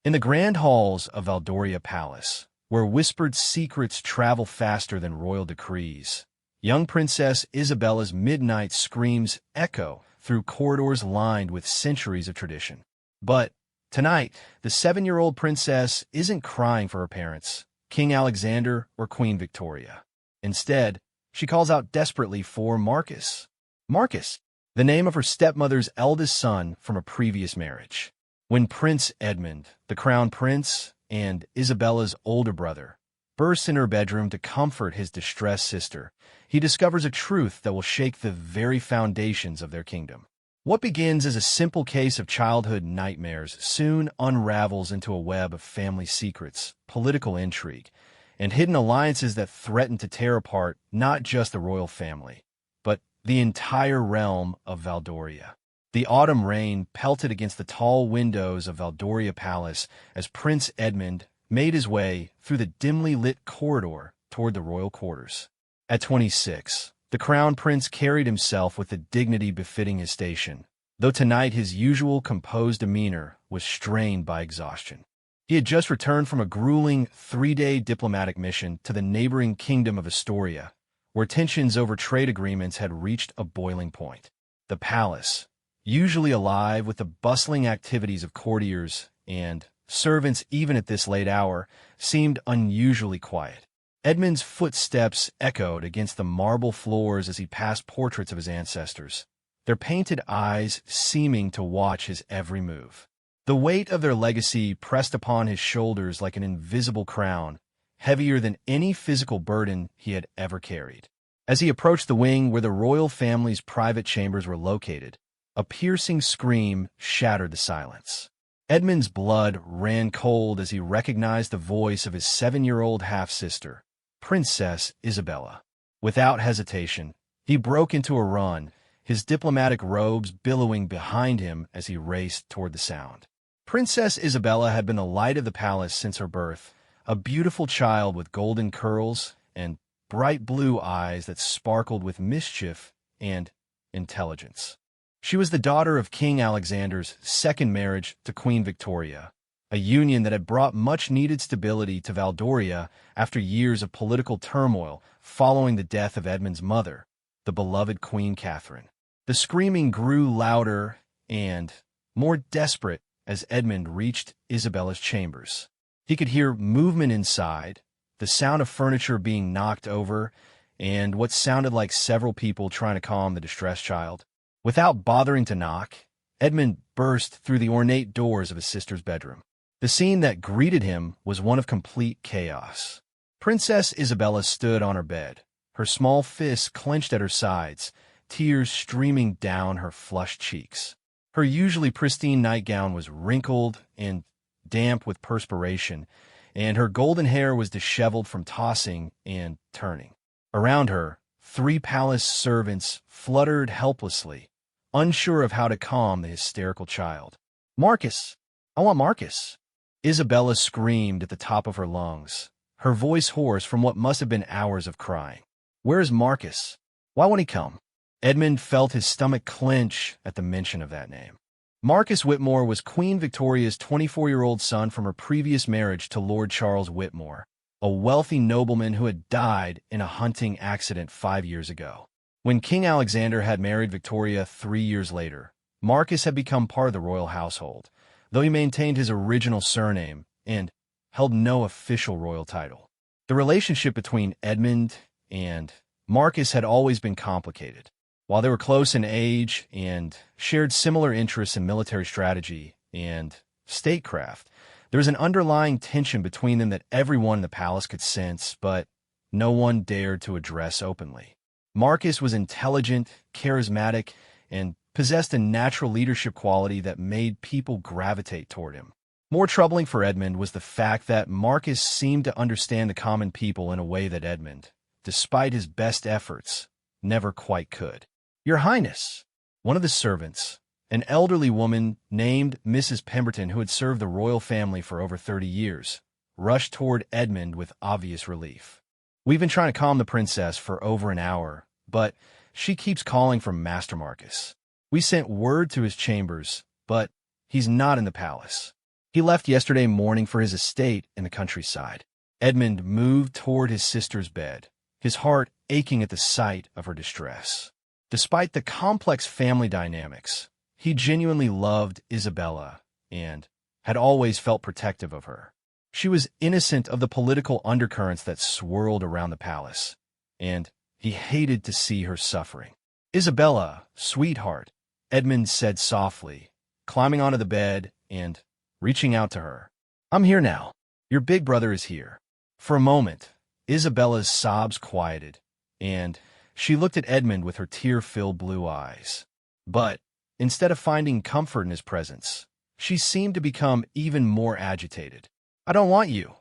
In the grand halls of Valdoria Palace, where whispered secrets travel faster than royal decrees, young Princess Isabella's midnight screams echo through corridors lined with centuries of tradition. But tonight, the 7-year-old princess isn't crying for her parents, King Alexander or Queen Victoria. Instead, she calls out desperately for Marcus. Marcus, the name of her stepmother's eldest son from a previous marriage. When Prince Edmund, the crown prince, and Isabella's older brother, bursts in her bedroom to comfort his distressed sister, he discovers a truth that will shake the very foundations of their kingdom. What begins as a simple case of childhood nightmares soon unravels into a web of family secrets, political intrigue, and hidden alliances that threaten to tear apart not just the royal family, but the entire realm of Valdoria. The autumn rain pelted against the tall windows of Valdoria Palace as Prince Edmund made his way through the dimly lit corridor toward the royal quarters. At 26, the crown prince carried himself with the dignity befitting his station, though tonight his usual composed demeanor was strained by exhaustion. He had just returned from a grueling 3-day diplomatic mission to the neighboring kingdom of Astoria, where tensions over trade agreements had reached a boiling point. The palace, usually alive with the bustling activities of courtiers and servants even at this late hour, seemed unusually quiet. Edmund's footsteps echoed against the marble floors as he passed portraits of his ancestors, their painted eyes seeming to watch his every move. The weight of their legacy pressed upon his shoulders like an invisible crown, heavier than any physical burden he had ever carried. As he approached the wing where the royal family's private chambers were located, a piercing scream shattered the silence. Edmund's blood ran cold as he recognized the voice of his 7-year-old half-sister, Princess Isabella. Without hesitation, he broke into a run, his diplomatic robes billowing behind him as he raced toward the sound. Princess Isabella had been the light of the palace since her birth, a beautiful child with golden curls and bright blue eyes that sparkled with mischief and intelligence. She was the daughter of King Alexander's second marriage to Queen Victoria, a union that had brought much-needed stability to Valdoria after years of political turmoil following the death of Edmund's mother, the beloved Queen Catherine. The screaming grew louder and more desperate as Edmund reached Isabella's chambers. He could hear movement inside, the sound of furniture being knocked over, and what sounded like several people trying to calm the distressed child. Without bothering to knock, Edmund burst through the ornate doors of his sister's bedroom. The scene that greeted him was one of complete chaos. Princess Isabella stood on her bed, her small fists clenched at her sides, tears streaming down her flushed cheeks. Her usually pristine nightgown was wrinkled and damp with perspiration, and her golden hair was disheveled from tossing and turning. Around her, 3 palace servants fluttered helplessly, unsure of how to calm the hysterical child. "Marcus! I want Marcus!" Isabella screamed at the top of her lungs, her voice hoarse from what must have been hours of crying. "Where is Marcus? Why won't he come?" Edmund felt his stomach clench at the mention of that name. Marcus Whitmore was Queen Victoria's 24-year-old son from her previous marriage to Lord Charles Whitmore, a wealthy nobleman who had died in a hunting accident 5 years ago. When King Alexander had married Victoria 3 years later, Marcus had become part of the royal household, though he maintained his original surname and held no official royal title. The relationship between Edmund and Marcus had always been complicated. While they were close in age and shared similar interests in military strategy and statecraft, there was an underlying tension between them that everyone in the palace could sense, but no one dared to address openly. Marcus was intelligent, charismatic, and possessed a natural leadership quality that made people gravitate toward him. More troubling for Edmund was the fact that Marcus seemed to understand the common people in a way that Edmund, despite his best efforts, never quite could. "Your Highness," one of the servants, an elderly woman named Mrs. Pemberton who had served the royal family for over 30 years, rushed toward Edmund with obvious relief. "We've been trying to calm the princess for over an hour, but she keeps calling for Master Marcus. We sent word to his chambers, but he's not in the palace." He left yesterday morning for his estate in the countryside. Edmund moved toward his sister's bed, his heart aching at the sight of her distress. Despite the complex family dynamics, he genuinely loved Isabella and had always felt protective of her. She was innocent of the political undercurrents that swirled around the palace, and he hated to see her suffering. "Isabella, sweetheart," Edmund said softly, climbing onto the bed and reaching out to her. "I'm here now. Your big brother is here." For a moment, Isabella's sobs quieted, and she looked at Edmund with her tear-filled blue eyes. But instead of finding comfort in his presence, she seemed to become even more agitated. "I don't want you,"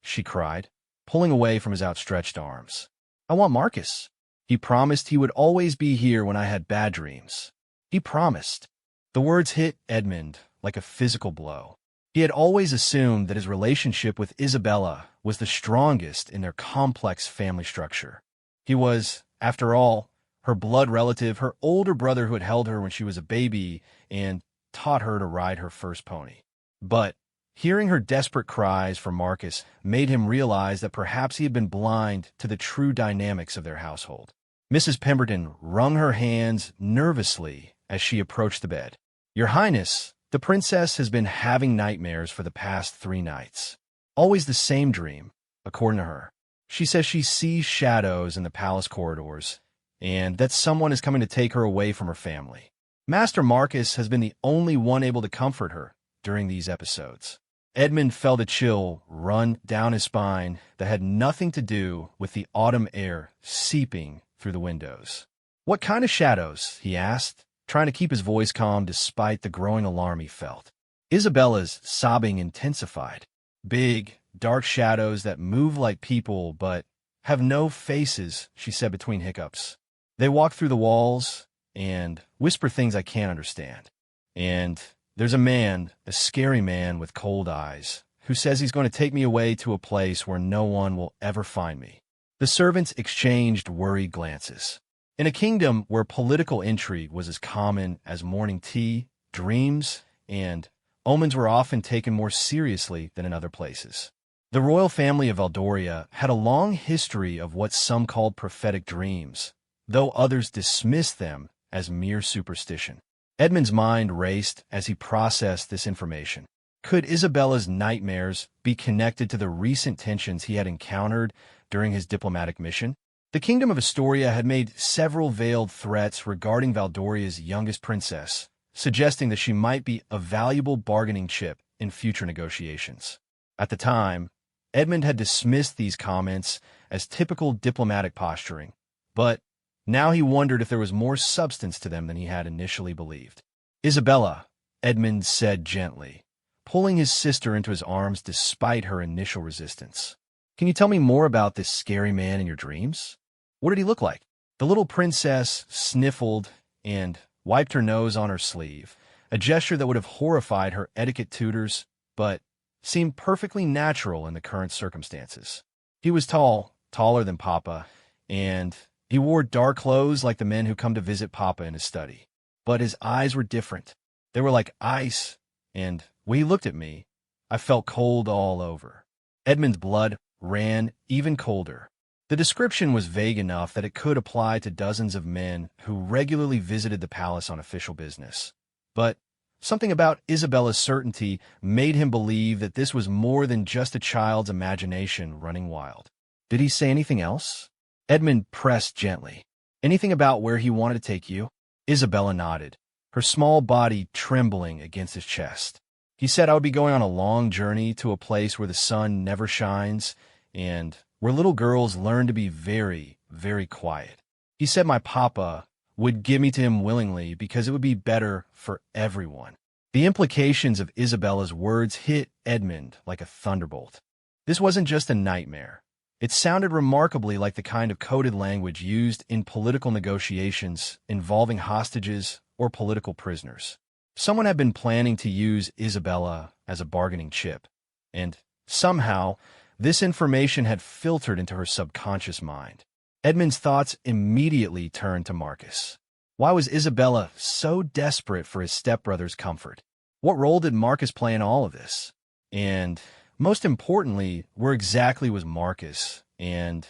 she cried, pulling away from his outstretched arms. "I want Marcus. He promised he would always be here when I had bad dreams. He promised." The words hit Edmund like a physical blow. He had always assumed that his relationship with Isabella was the strongest in their complex family structure. He was, after all, her blood relative, her older brother who had held her when she was a baby and taught her to ride her first pony. But hearing her desperate cries for Marcus made him realize that perhaps he had been blind to the true dynamics of their household. Mrs. Pemberton wrung her hands nervously as she approached the bed. "Your Highness, the princess has been having nightmares for the past 3 nights. Always the same dream, according to her. She says she sees shadows in the palace corridors, and that someone is coming to take her away from her family. Master Marcus has been the only one able to comfort her during these episodes." Edmund felt a chill run down his spine that had nothing to do with the autumn air seeping through the windows. "What kind of shadows?" he asked, trying to keep his voice calm despite the growing alarm he felt. Isabella's sobbing intensified. "Big, dark shadows that move like people but have no faces," she said between hiccups. "They walk through the walls and whisper things I can't understand. And there's a man, a scary man with cold eyes, who says he's going to take me away to a place where no one will ever find me." The servants exchanged worried glances. In a kingdom where political intrigue was as common as morning tea, dreams and omens were often taken more seriously than in other places. The royal family of Valdoria had a long history of what some called prophetic dreams, though others dismissed them as mere superstition. Edmund's mind raced as he processed this information. Could Isabella's nightmares be connected to the recent tensions he had encountered during his diplomatic mission? The Kingdom of Astoria had made several veiled threats regarding Valdoria's youngest princess, suggesting that she might be a valuable bargaining chip in future negotiations. At the time, Edmund had dismissed these comments as typical diplomatic posturing, but now he wondered if there was more substance to them than he had initially believed. "Isabella," Edmund said gently, pulling his sister into his arms despite her initial resistance. "Can you tell me more about this scary man in your dreams? What did he look like?" The little princess sniffled and wiped her nose on her sleeve, a gesture that would have horrified her etiquette tutors, but seemed perfectly natural in the current circumstances. "He was tall, taller than Papa, and he wore dark clothes like the men who come to visit Papa in his study. But his eyes were different. They were like ice, and when he looked at me, I felt cold all over." Edmund's blood ran even colder. The description was vague enough that it could apply to dozens of men who regularly visited the palace on official business. But something about Isabella's certainty made him believe that this was more than just a child's imagination running wild. "Did he say anything else?" Edmund pressed gently. "Anything about where he wanted to take you?" Isabella nodded, her small body trembling against his chest. "He said I would be going on a long journey to a place where the sun never shines and where little girls learn to be very, very quiet. He said my papa would give me to him willingly because it would be better for everyone." The implications of Isabella's words hit Edmund like a thunderbolt. This wasn't just a nightmare. It sounded remarkably like the kind of coded language used in political negotiations involving hostages or political prisoners. Someone had been planning to use Isabella as a bargaining chip, and somehow this information had filtered into her subconscious mind. Edmund's thoughts immediately turned to Marcus. Why was Isabella so desperate for his stepbrother's comfort? What role did Marcus play in all of this? And most importantly, where exactly was Marcus? And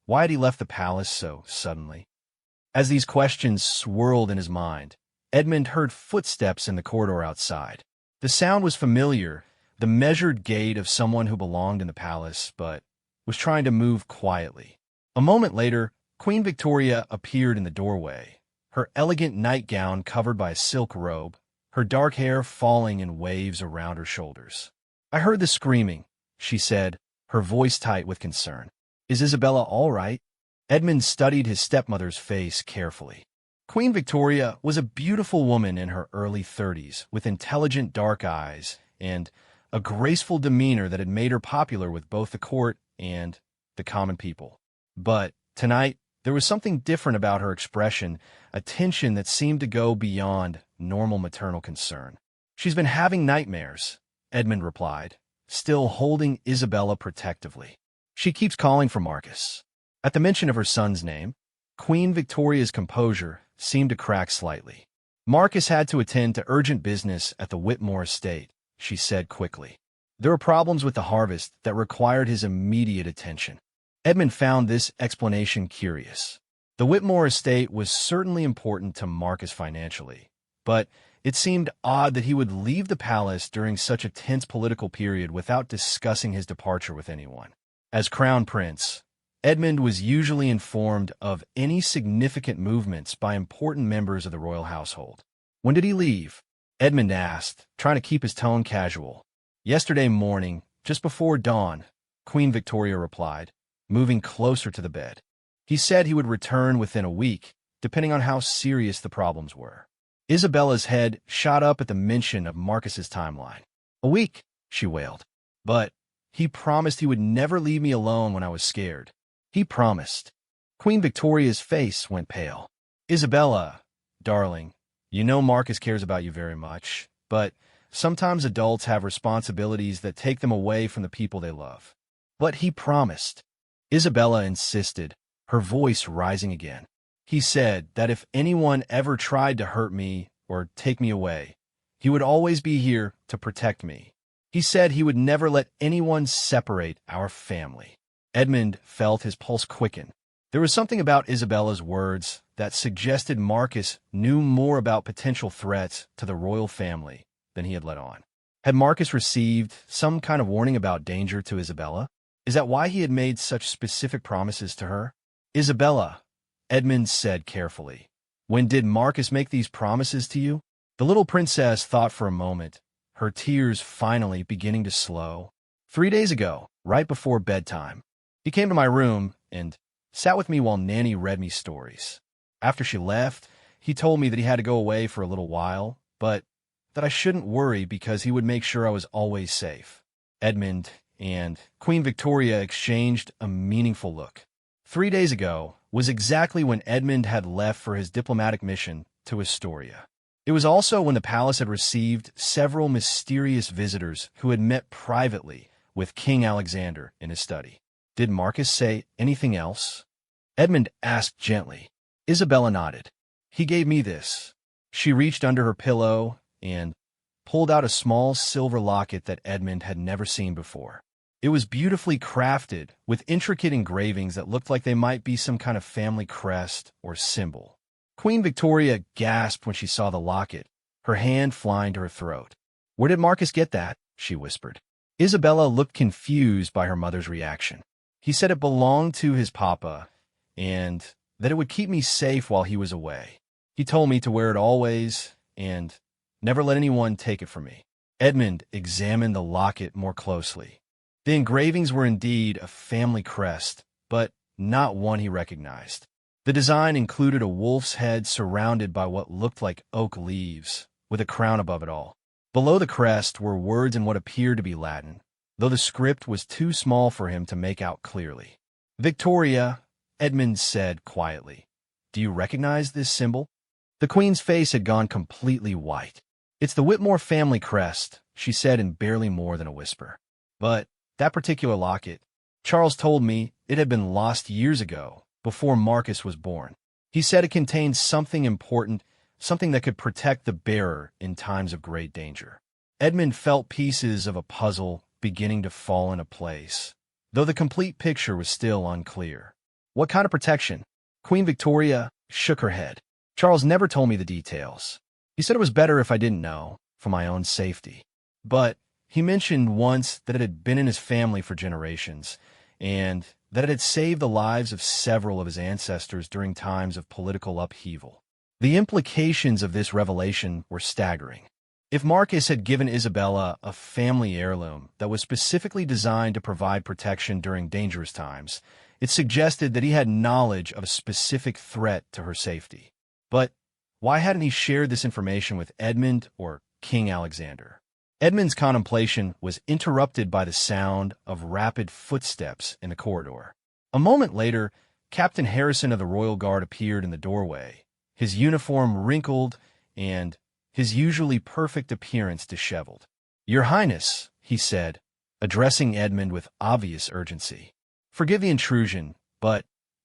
why had he left the palace so suddenly? As these questions swirled in his mind, Edmund heard footsteps in the corridor outside. The sound was familiar, the measured gait of someone who belonged in the palace, but was trying to move quietly. A moment later, Queen Victoria appeared in the doorway, her elegant nightgown covered by a silk robe, her dark hair falling in waves around her shoulders. "I heard the screaming," she said, her voice tight with concern. "Is Isabella all right?" Edmund studied his stepmother's face carefully. Queen Victoria was a beautiful woman in her early 30s, with intelligent dark eyes and a graceful demeanor that had made her popular with both the court and the common people. But tonight, there was something different about her expression, a tension that seemed to go beyond normal maternal concern. "She's been having nightmares," Edmund replied, still holding Isabella protectively. "She keeps calling for Marcus." At the mention of her son's name, Queen Victoria's composure seemed to crack slightly. "Marcus had to attend to urgent business at the Whitmore estate," she said quickly. "There were problems with the harvest that required his immediate attention." Edmund found this explanation curious. The Whitmore estate was certainly important to Marcus financially, but it seemed odd that he would leave the palace during such a tense political period without discussing his departure with anyone. As Crown Prince, Edmund was usually informed of any significant movements by important members of the royal household. "When did he leave?" Edmund asked, trying to keep his tone casual. "Yesterday morning, just before dawn," Queen Victoria replied, moving closer to the bed. "He said he would return within a week, depending on how serious the problems were." Isabella's head shot up at the mention of Marcus's timeline. "A week," she wailed. "But he promised he would never leave me alone when I was scared. He promised." Queen Victoria's face went pale. "Isabella, darling, you know Marcus cares about you very much, but sometimes adults have responsibilities that take them away from the people they love." "But he promised," Isabella insisted, her voice rising again. "He said that if anyone ever tried to hurt me or take me away, he would always be here to protect me. He said he would never let anyone separate our family." Edmund felt his pulse quicken. There was something about Isabella's words that suggested Marcus knew more about potential threats to the royal family than he had let on. Had Marcus received some kind of warning about danger to Isabella? Is that why he had made such specific promises to her? "Isabella," Edmund said carefully, "when did Marcus make these promises to you?" The little princess thought for a moment, her tears finally beginning to slow. "3 days ago, right before bedtime. He came to my room and sat with me while Nanny read me stories. After she left, he told me that he had to go away for a little while, but that I shouldn't worry because he would make sure I was always safe." Edmund and Queen Victoria exchanged a meaningful look. 3 days ago was exactly when Edmund had left for his diplomatic mission to Astoria. It was also when the palace had received several mysterious visitors who had met privately with King Alexander in his study. "Did Marcus say anything else?" Edmund asked gently. Isabella nodded. "He gave me this." She reached under her pillow and pulled out a small silver locket that Edmund had never seen before. It was beautifully crafted, with intricate engravings that looked like they might be some kind of family crest or symbol. Queen Victoria gasped when she saw the locket, her hand flying to her throat. "Where did Marcus get that?" she whispered. Isabella looked confused by her mother's reaction. "He said it belonged to his papa, and that it would keep me safe while he was away. He told me to wear it always, and never let anyone take it from me." Edmund examined the locket more closely. The engravings were indeed a family crest, but not one he recognized. The design included a wolf's head surrounded by what looked like oak leaves, with a crown above it all. Below the crest were words in what appeared to be Latin, though the script was too small for him to make out clearly. "Victoria," Edmund said quietly, "do you recognize this symbol?" The Queen's face had gone completely white. "It's the Whitmore family crest," she said in barely more than a whisper. "But that particular locket, Charles told me it had been lost years ago, before Marcus was born. He said it contained something important, something that could protect the bearer in times of great danger." Edmund felt pieces of a puzzle beginning to fall into place, though the complete picture was still unclear. What kind of protection? Queen Victoria shook her head. Charles never told me the details. He said it was better if I didn't know, for my own safety. But he mentioned once that it had been in his family for generations, and that it had saved the lives of several of his ancestors during times of political upheaval. The implications of this revelation were staggering. If Marcus had given Isabella a family heirloom that was specifically designed to provide protection during dangerous times, it suggested that he had knowledge of a specific threat to her safety. But why hadn't he shared this information with Edmund or King Alexander? Edmund's contemplation was interrupted by the sound of rapid footsteps in the corridor. A moment later, Captain Harrison of the Royal Guard appeared in the doorway, his uniform wrinkled and his usually perfect appearance disheveled. "Your Highness," he said, addressing Edmund with obvious urgency. "Forgive the intrusion, but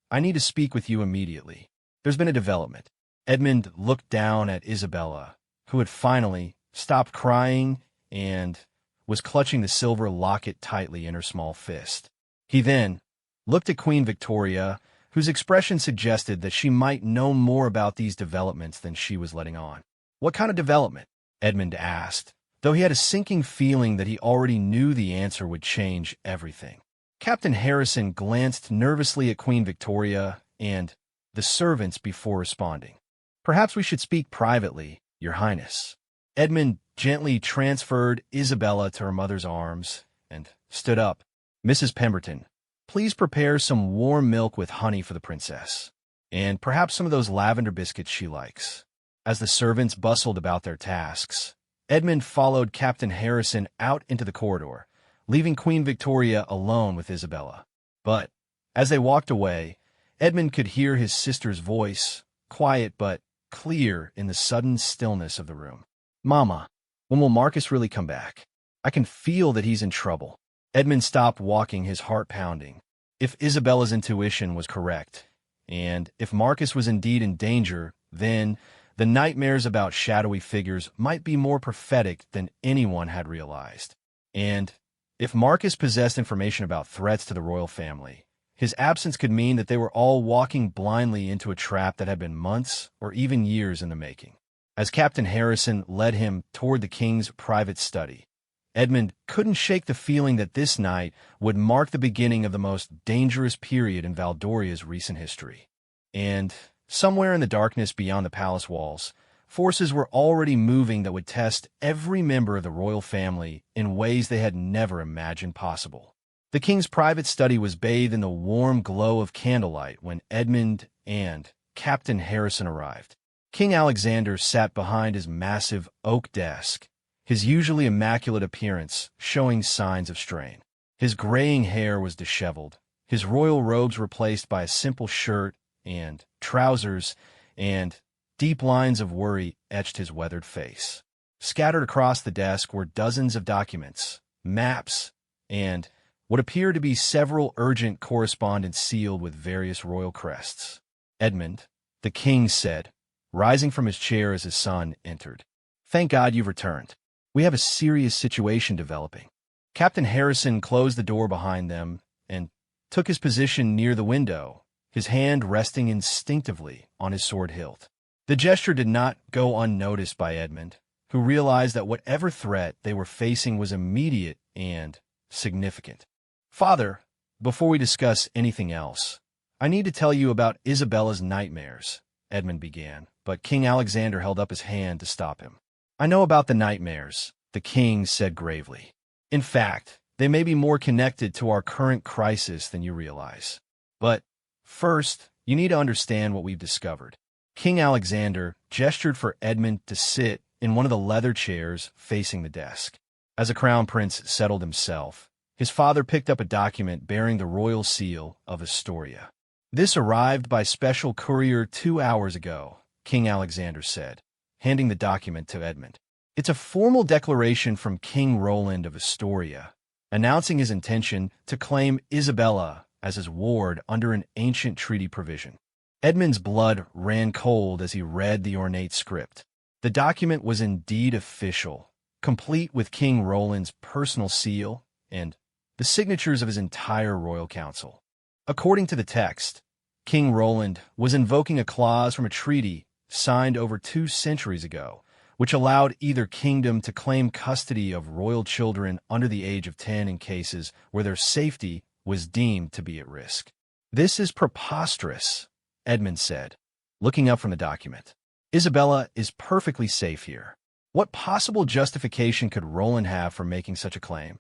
I need to speak with you immediately. There's been a development." Edmund looked down at Isabella, who had finally stopped crying and was clutching the silver locket tightly in her small fist. He then looked at Queen Victoria, whose expression suggested that she might know more about these developments than she was letting on. "What kind of development?" Edmund asked, though he had a sinking feeling that he already knew the answer would change everything. Captain Harrison glanced nervously at Queen Victoria and the servants before responding. "Perhaps we should speak privately, Your Highness." Edmund gently transferred Isabella to her mother's arms and stood up. "Mrs. Pemberton, please prepare some warm milk with honey for the princess, and perhaps some of those lavender biscuits she likes." As the servants bustled about their tasks, Edmund followed Captain Harrison out into the corridor, leaving Queen Victoria alone with Isabella. But as they walked away, Edmund could hear his sister's voice, quiet but clear in the sudden stillness of the room. "Mama, when will Marcus really come back? I can feel that he's in trouble." Edmund stopped walking, his heart pounding. If Isabella's intuition was correct, and if Marcus was indeed in danger, then the nightmares about shadowy figures might be more prophetic than anyone had realized. And if Marcus possessed information about threats to the royal family, his absence could mean that they were all walking blindly into a trap that had been months or even years in the making. As Captain Harrison led him toward the king's private study, Edmund couldn't shake the feeling that this night would mark the beginning of the most dangerous period in Valdoria's recent history. And somewhere in the darkness beyond the palace walls, forces were already moving that would test every member of the royal family in ways they had never imagined possible. The king's private study was bathed in the warm glow of candlelight when Edmund and Captain Harrison arrived. King Alexander sat behind his massive oak desk, his usually immaculate appearance showing signs of strain. His graying hair was disheveled, his royal robes replaced by a simple shirt and trousers, and deep lines of worry etched his weathered face. Scattered across the desk were dozens of documents, maps, and what appeared to be several urgent correspondence sealed with various royal crests. "Edmund," the king said, rising from his chair as his son entered. "Thank God you've returned. We have a serious situation developing." Captain Harrison closed the door behind them and took his position near the window, his hand resting instinctively on his sword hilt. The gesture did not go unnoticed by Edmund, who realized that whatever threat they were facing was immediate and significant. "Father, before we discuss anything else, I need to tell you about Isabella's nightmares," Edmund began, but King Alexander held up his hand to stop him. "I know about the nightmares," the king said gravely. "In fact, they may be more connected to our current crisis than you realize. But first, you need to understand what we've discovered." King Alexander gestured for Edmund to sit in one of the leather chairs facing the desk. As the crown prince settled himself, his father picked up a document bearing the royal seal of Astoria. "This arrived by special courier 2 hours ago," King Alexander said, handing the document to Edmund. "It's a formal declaration from King Roland of Astoria, announcing his intention to claim Isabella as his ward under an ancient treaty provision." Edmund's blood ran cold as he read the ornate script. The document was indeed official, complete with King Roland's personal seal and the signatures of his entire royal council. According to the text, King Roland was invoking a clause from a treaty signed over 2 centuries ago, which allowed either kingdom to claim custody of royal children under the age of 10 in cases where their safety was deemed to be at risk. "This is preposterous," Edmund said, looking up from the document. "Isabella is perfectly safe here. What possible justification could Roland have for making such a claim?"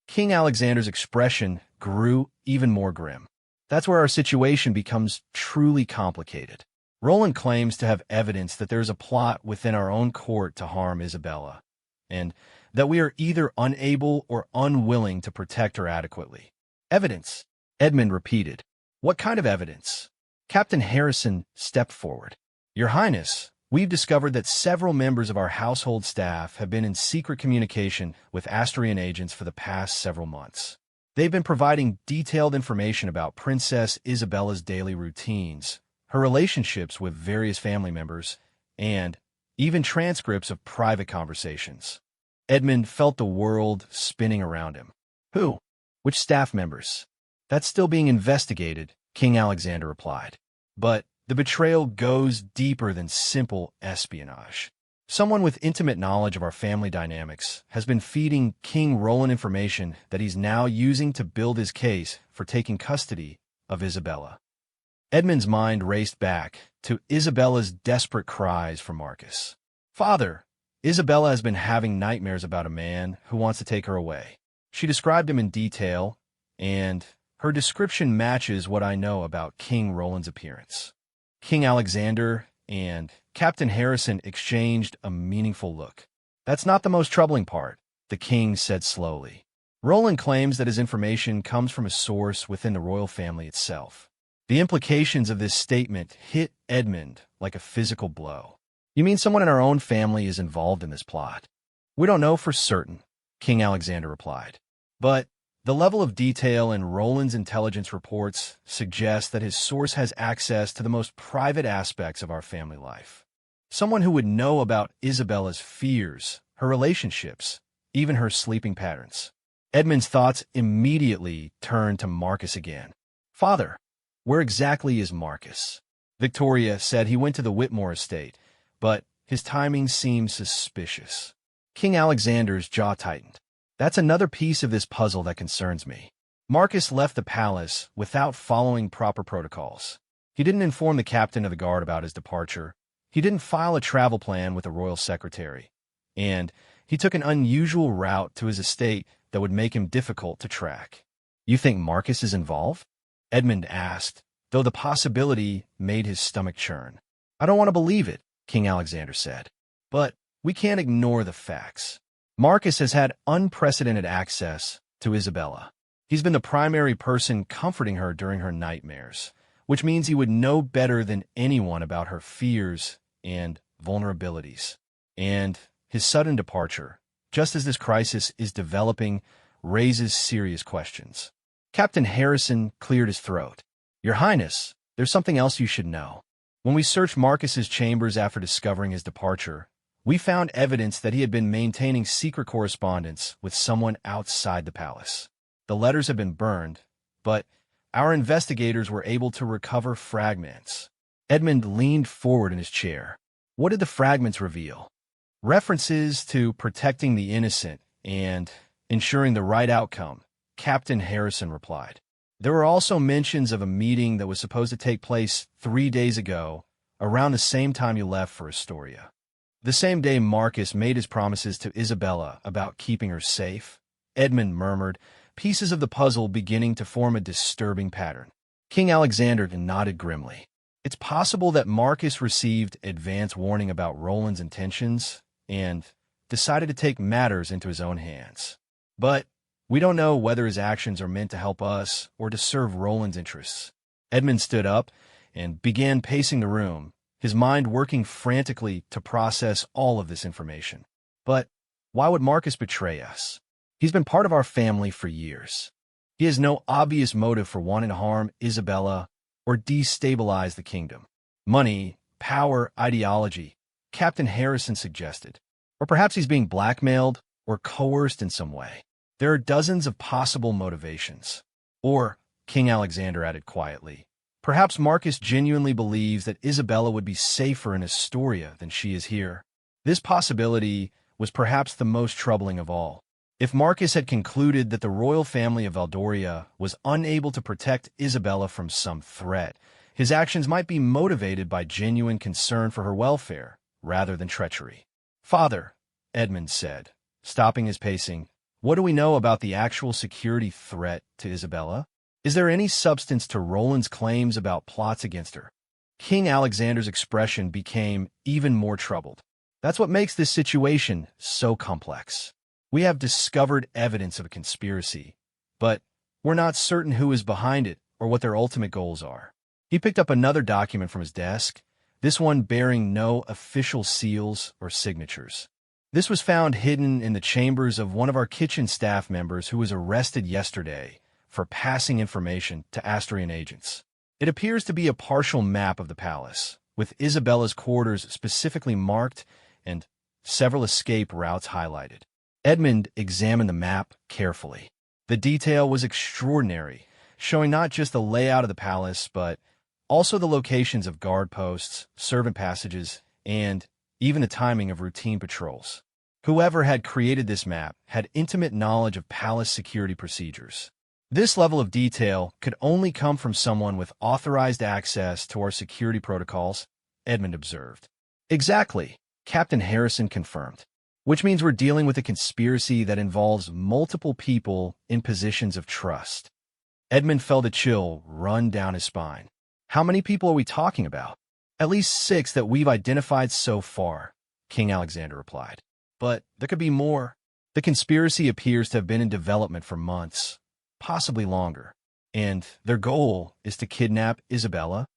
King Alexander's expression grew even more grim. "That's where our situation becomes truly complicated. Roland claims to have evidence that there is a plot within our own court to harm Isabella, and that we are either unable or unwilling to protect her adequately." "Evidence," Edmund repeated. "What kind of evidence?" Captain Harrison stepped forward. "Your Highness, we've discovered that several members of our household staff have been in secret communication with Asturian agents for the past several months. They've been providing detailed information about Princess Isabella's daily routines, her relationships with various family members, and even transcripts of private conversations." Edmund felt the world spinning around him. "Who? Which staff members?" "That's still being investigated," King Alexander replied. "But the betrayal goes deeper than simple espionage. Someone with intimate knowledge of our family dynamics has been feeding King Roland information that he's now using to build his case for taking custody of Isabella." Edmund's mind raced back to Isabella's desperate cries for Marcus. "Father, Isabella has been having nightmares about a man who wants to take her away. She described him in detail, and her description matches what I know about King Roland's appearance." King Alexander and Captain Harrison exchanged a meaningful look. "That's not the most troubling part," the king said slowly. "Roland claims that his information comes from a source within the royal family itself." The implications of this statement hit Edmund like a physical blow. "You mean someone in our own family is involved in this plot?" "We don't know for certain," King Alexander replied. "But the level of detail in Roland's intelligence reports suggests that his source has access to the most private aspects of our family life. Someone who would know about Isabella's fears, her relationships, even her sleeping patterns." Edmund's thoughts immediately turned to Marcus again. "Father, where exactly is Marcus?" Victoria said he went to the Whitmore estate, but his timing seemed suspicious. King Alexander's jaw tightened. "That's another piece of this puzzle that concerns me. Marcus left the palace without following proper protocols. He didn't inform the captain of the guard about his departure. He didn't file a travel plan with the royal secretary. And he took an unusual route to his estate that would make him difficult to track." "You think Marcus is involved?" Edmund asked, though the possibility made his stomach churn. "I don't want to believe it," King Alexander said. "But we can't ignore the facts. Marcus has had unprecedented access to Isabella. He's been the primary person comforting her during her nightmares, which means he would know better than anyone about her fears and vulnerabilities. And his sudden departure, just as this crisis is developing, raises serious questions." Captain Harrison cleared his throat. "Your Highness, there's something else you should know. When we searched Marcus's chambers after discovering his departure, we found evidence that he had been maintaining secret correspondence with someone outside the palace. The letters have been burned, but our investigators were able to recover fragments." Edmund leaned forward in his chair. "What did the fragments reveal?" "References to protecting the innocent and ensuring the right outcome," Captain Harrison replied. "There were also mentions of a meeting that was supposed to take place 3 days ago, around the same time you left for Astoria. The same day Marcus made his promises to Isabella about keeping her safe," Edmund murmured, pieces of the puzzle beginning to form a disturbing pattern. King Alexander nodded grimly. "It's possible that Marcus received advance warning about Roland's intentions and decided to take matters into his own hands. But we don't know whether his actions are meant to help us or to serve Roland's interests." Edmund stood up and began pacing the room, his mind working frantically to process all of this information. "But why would Marcus betray us? He's been part of our family for years. He has no obvious motive for wanting to harm Isabella or destabilize the kingdom. Money, power, ideology," Captain Harrison suggested. "Or perhaps he's being blackmailed or coerced in some way." There are dozens of possible motivations. Or, King Alexander added quietly, perhaps Marcus genuinely believes that Isabella would be safer in Astoria than she is here. This possibility was perhaps the most troubling of all. If Marcus had concluded that the royal family of Valdoria was unable to protect Isabella from some threat, his actions might be motivated by genuine concern for her welfare, rather than treachery. "Father," Edmund said, stopping his pacing, "what do we know about the actual security threat to Isabella? Is there any substance to Roland's claims about plots against her?" King Alexander's expression became even more troubled. "That's what makes this situation so complex. We have discovered evidence of a conspiracy, but we're not certain who is behind it or what their ultimate goals are." He picked up another document from his desk, this one bearing no official seals or signatures. This was found hidden in the chambers of one of our kitchen staff members who was arrested yesterday for passing information to Astrian agents. It appears to be a partial map of the palace, with Isabella's quarters specifically marked and several escape routes highlighted. Edmund examined the map carefully. The detail was extraordinary, showing not just the layout of the palace, but also the locations of guard posts, servant passages, and even the timing of routine patrols. Whoever had created this map had intimate knowledge of palace security procedures. This level of detail could only come from someone with authorized access to our security protocols, Edmund observed. "Exactly," Captain Harrison confirmed. "Which means we're dealing with a conspiracy that involves multiple people in positions of trust." Edmund felt a chill run down his spine. "How many people are we talking about?" "At least 6 that we've identified so far," King Alexander replied. "But there could be more." The conspiracy appears to have been in development for months, possibly longer. "And their goal is to kidnap Isabella?"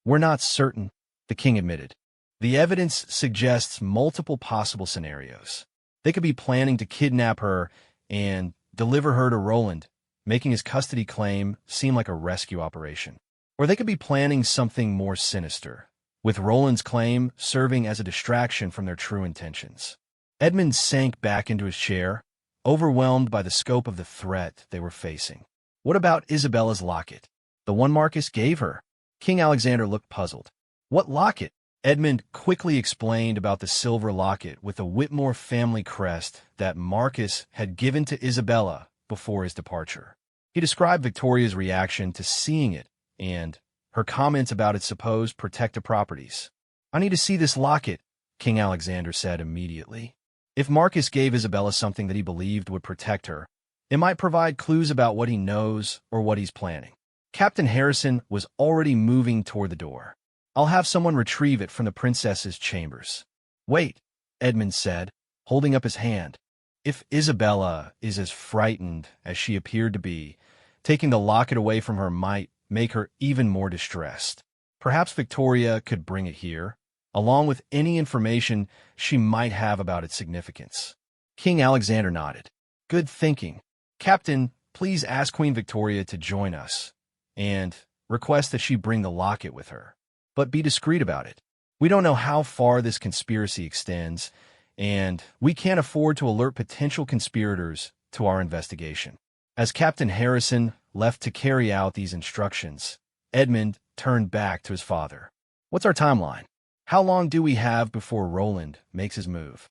"We're not certain," the king admitted. "The evidence suggests multiple possible scenarios. They could be planning to kidnap her and deliver her to Roland, making his custody claim seem like a rescue operation. Or they could be planning something more sinister, with Roland's claim serving as a distraction from their true intentions." Edmund sank back into his chair, overwhelmed by the scope of the threat they were facing. "What about Isabella's locket? The one Marcus gave her?" King Alexander looked puzzled. "What locket?" Edmund quickly explained about the silver locket with the Whitmore family crest that Marcus had given to Isabella before his departure. He described Victoria's reaction to seeing it and her comments about its supposed protective properties. "I need to see this locket," King Alexander said immediately. If Marcus gave Isabella something that he believed would protect her, it might provide clues about what he knows or what he's planning. Captain Harrison was already moving toward the door. "I'll have someone retrieve it from the princess's chambers." "Wait," Edmund said, holding up his hand. "If Isabella is as frightened as she appeared to be, taking the locket away from her might make her even more distressed. Perhaps Victoria could bring it here, along with any information she might have about its significance." King Alexander nodded. "Good thinking. Captain, please ask Queen Victoria to join us, and request that she bring the locket with her. But be discreet about it. We don't know how far this conspiracy extends, and we can't afford to alert potential conspirators to our investigation." As Captain Harrison left to carry out these instructions, Edmund turned back to his father. "What's our timeline? How long do we have before Roland makes his move?"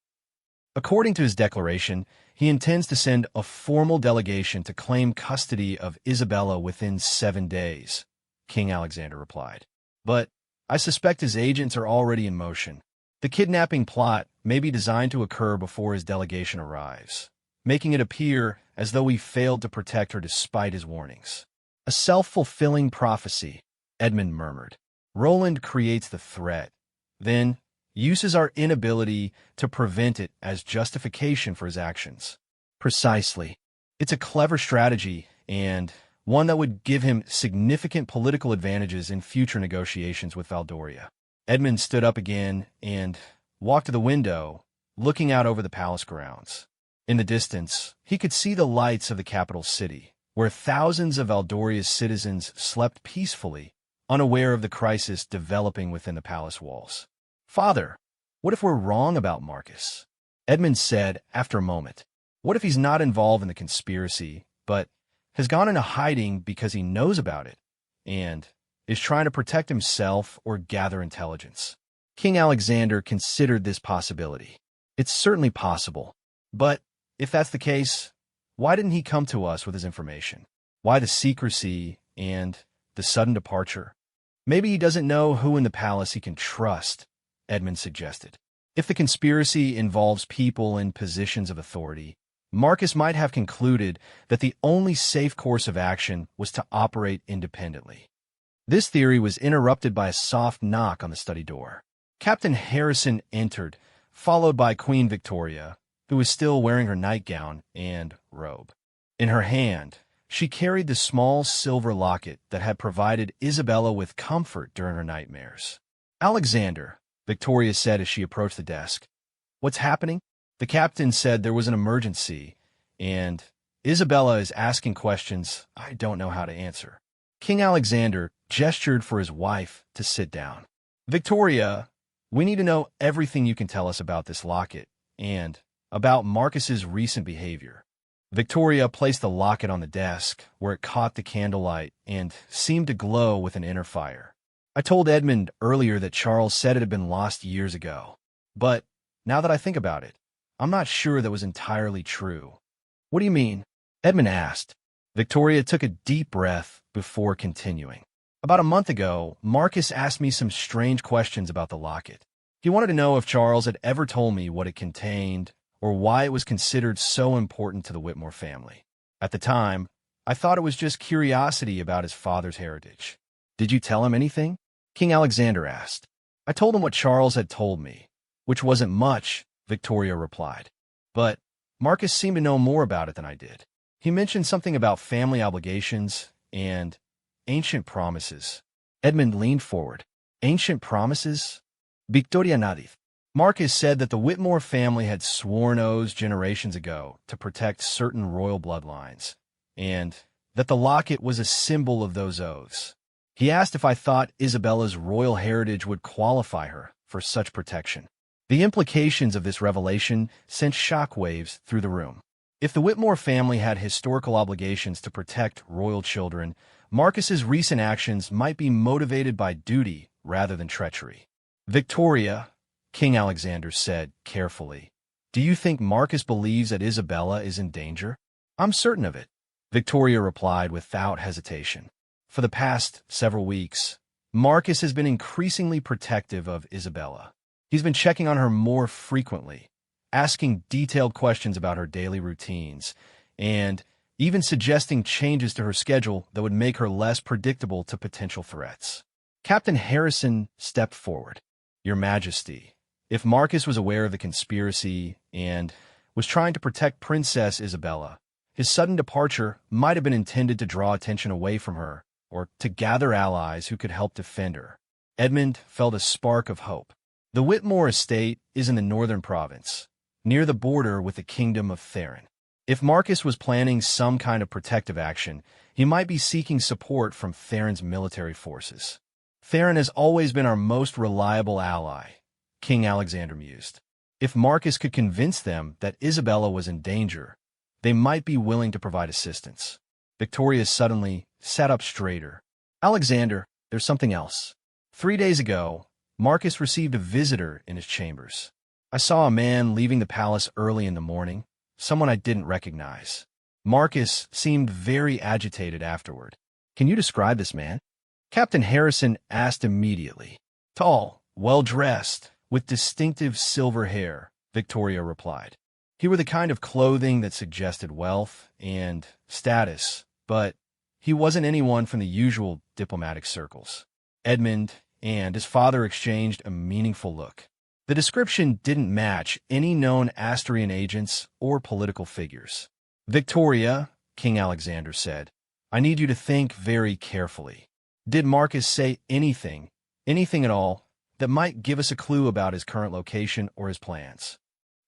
According to his declaration, he intends to send a formal delegation to claim custody of Isabella within 7 days, King Alexander replied. "But I suspect his agents are already in motion. The kidnapping plot may be designed to occur before his delegation arrives, making it appear as though he failed to protect her despite his warnings." "A self-fulfilling prophecy," Edmund murmured. "Roland creates the threat, then uses our inability to prevent it as justification for his actions." "Precisely. It's a clever strategy, and one that would give him significant political advantages in future negotiations with Valdoria." Edmund stood up again and walked to the window, looking out over the palace grounds. In the distance, he could see the lights of the capital city, where thousands of Valdoria's citizens slept peacefully, unaware of the crisis developing within the palace walls. "Father, what if we're wrong about Marcus?" Edmund said after a moment. What if he's not involved in the conspiracy, but has gone into hiding because he knows about it and is trying to protect himself or gather intelligence? King Alexander considered this possibility. It's certainly possible, but if that's the case, why didn't he come to us with his information? Why the secrecy and the sudden departure? Maybe he doesn't know who in the palace he can trust, Edmund suggested. If the conspiracy involves people in positions of authority, Marcus might have concluded that the only safe course of action was to operate independently. This theory was interrupted by a soft knock on the study door. Captain Harrison entered, followed by Queen Victoria, who was still wearing her nightgown and robe. In her hand, she carried the small silver locket that had provided Isabella with comfort during her nightmares. "Alexander," Victoria said as she approached the desk. "What's happening?" The captain said there was an emergency, and Isabella is asking questions I don't know how to answer. King Alexander gestured for his wife to sit down. "Victoria, we need to know everything you can tell us about this locket and about Marcus's recent behavior." Victoria placed the locket on the desk, where it caught the candlelight and seemed to glow with an inner fire. "I told Edmund earlier that Charles said it had been lost years ago, but now that I think about it, I'm not sure that was entirely true." "What do you mean?" Edmund asked. Victoria took a deep breath before continuing. "About a month ago, Marcus asked me some strange questions about the locket. He wanted to know if Charles had ever told me what it contained or why it was considered so important to the Whitmore family. At the time, I thought it was just curiosity about his father's heritage." "Did you tell him anything?" King Alexander asked. "I told him what Charles had told me, which wasn't much," Victoria replied. "But Marcus seemed to know more about it than I did. He mentioned something about family obligations and ancient promises." Edmund leaned forward. "Ancient promises?" Victoria nodded. "Marcus said that the Whitmore family had sworn oaths generations ago to protect certain royal bloodlines, and that the locket was a symbol of those oaths. He asked if I thought Isabella's royal heritage would qualify her for such protection." The implications of this revelation sent shockwaves through the room. If the Whitmore family had historical obligations to protect royal children, Marcus's recent actions might be motivated by duty rather than treachery. "Victoria," King Alexander said carefully, "do you think Marcus believes that Isabella is in danger?" "I'm certain of it," Victoria replied without hesitation. "For the past several weeks, Marcus has been increasingly protective of Isabella. He's been checking on her more frequently, asking detailed questions about her daily routines, and even suggesting changes to her schedule that would make her less predictable to potential threats." Captain Harrison stepped forward. "Your Majesty, if Marcus was aware of the conspiracy and was trying to protect Princess Isabella, his sudden departure might have been intended to draw attention away from her or to gather allies who could help defend her." Edmund felt a spark of hope. The Whitmore estate is in the northern province, near the border with the Kingdom of Theron. If Marcus was planning some kind of protective action, he might be seeking support from Theron's military forces. "Theron has always been our most reliable ally," King Alexander mused. "If Marcus could convince them that Isabella was in danger, they might be willing to provide assistance." Victoria suddenly sat up straighter. "Alexander, there's something else. 3 days ago, Marcus received a visitor in his chambers. I saw a man leaving the palace early in the morning, someone I didn't recognize. Marcus seemed very agitated afterward. Can you describe this man?" Captain Harrison asked immediately. "Tall, well-dressed, with distinctive silver hair," Victoria replied. "He wore the kind of clothing that suggested wealth and status, but he wasn't anyone from the usual diplomatic circles." Edmund and his father exchanged a meaningful look. The description didn't match any known Asturian agents or political figures. "Victoria," King Alexander said, "I need you to think very carefully. Did Marcus say anything at all, that might give us a clue about his current location or his plans?"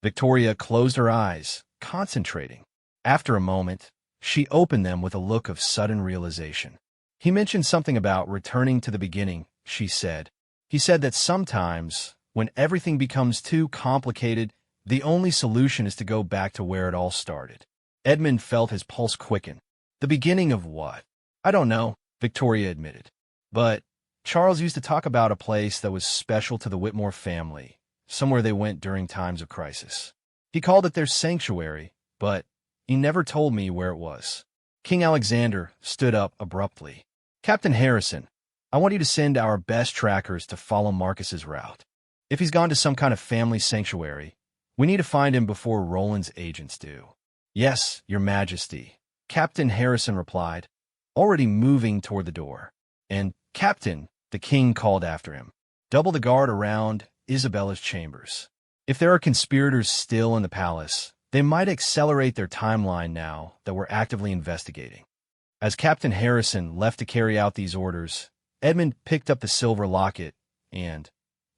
Victoria closed her eyes, concentrating. After a moment, she opened them with a look of sudden realization. "He mentioned something about returning to the beginning," she said. "He said that sometimes, when everything becomes too complicated, The only solution is to go back to where it all started. Edmund felt his pulse quicken. The beginning of what? I don't know, Victoria admitted. But Charles used to talk about a place that was special to the Whitmore family, somewhere they went during times of crisis. He called it their sanctuary, but he never told me where it was. King Alexander stood up abruptly. Captain Harrison, I want you to send our best trackers to follow Marcus's route. If he's gone to some kind of family sanctuary, we need to find him before Roland's agents do. Yes, Your Majesty, Captain Harrison replied, already moving toward the door. And, Captain, the king called after him, double the guard around Isabella's chambers. If there are conspirators still in the palace, they might accelerate their timeline now that we're actively investigating. As Captain Harrison left to carry out these orders, Edmund picked up the silver locket and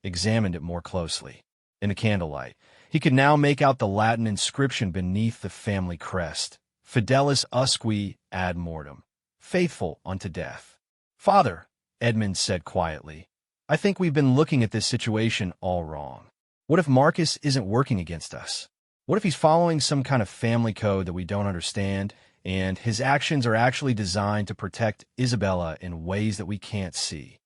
examined it more closely. In the candlelight, he could now make out the Latin inscription beneath the family crest, Fidelis usque ad mortem, faithful unto death. Father, Edmund said quietly, I think we've been looking at this situation all wrong. What if Marcus isn't working against us? What if he's following some kind of family code that we don't understand, and his actions are actually designed to protect Isabella in ways that we can't see?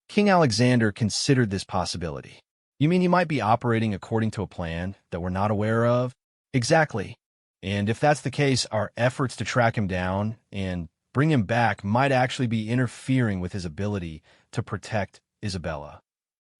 King Alexander considered this possibility. You mean he might be operating according to a plan that we're not aware of? Exactly. And if that's the case, our efforts to track him down and bring him back might actually be interfering with his ability to protect Isabella.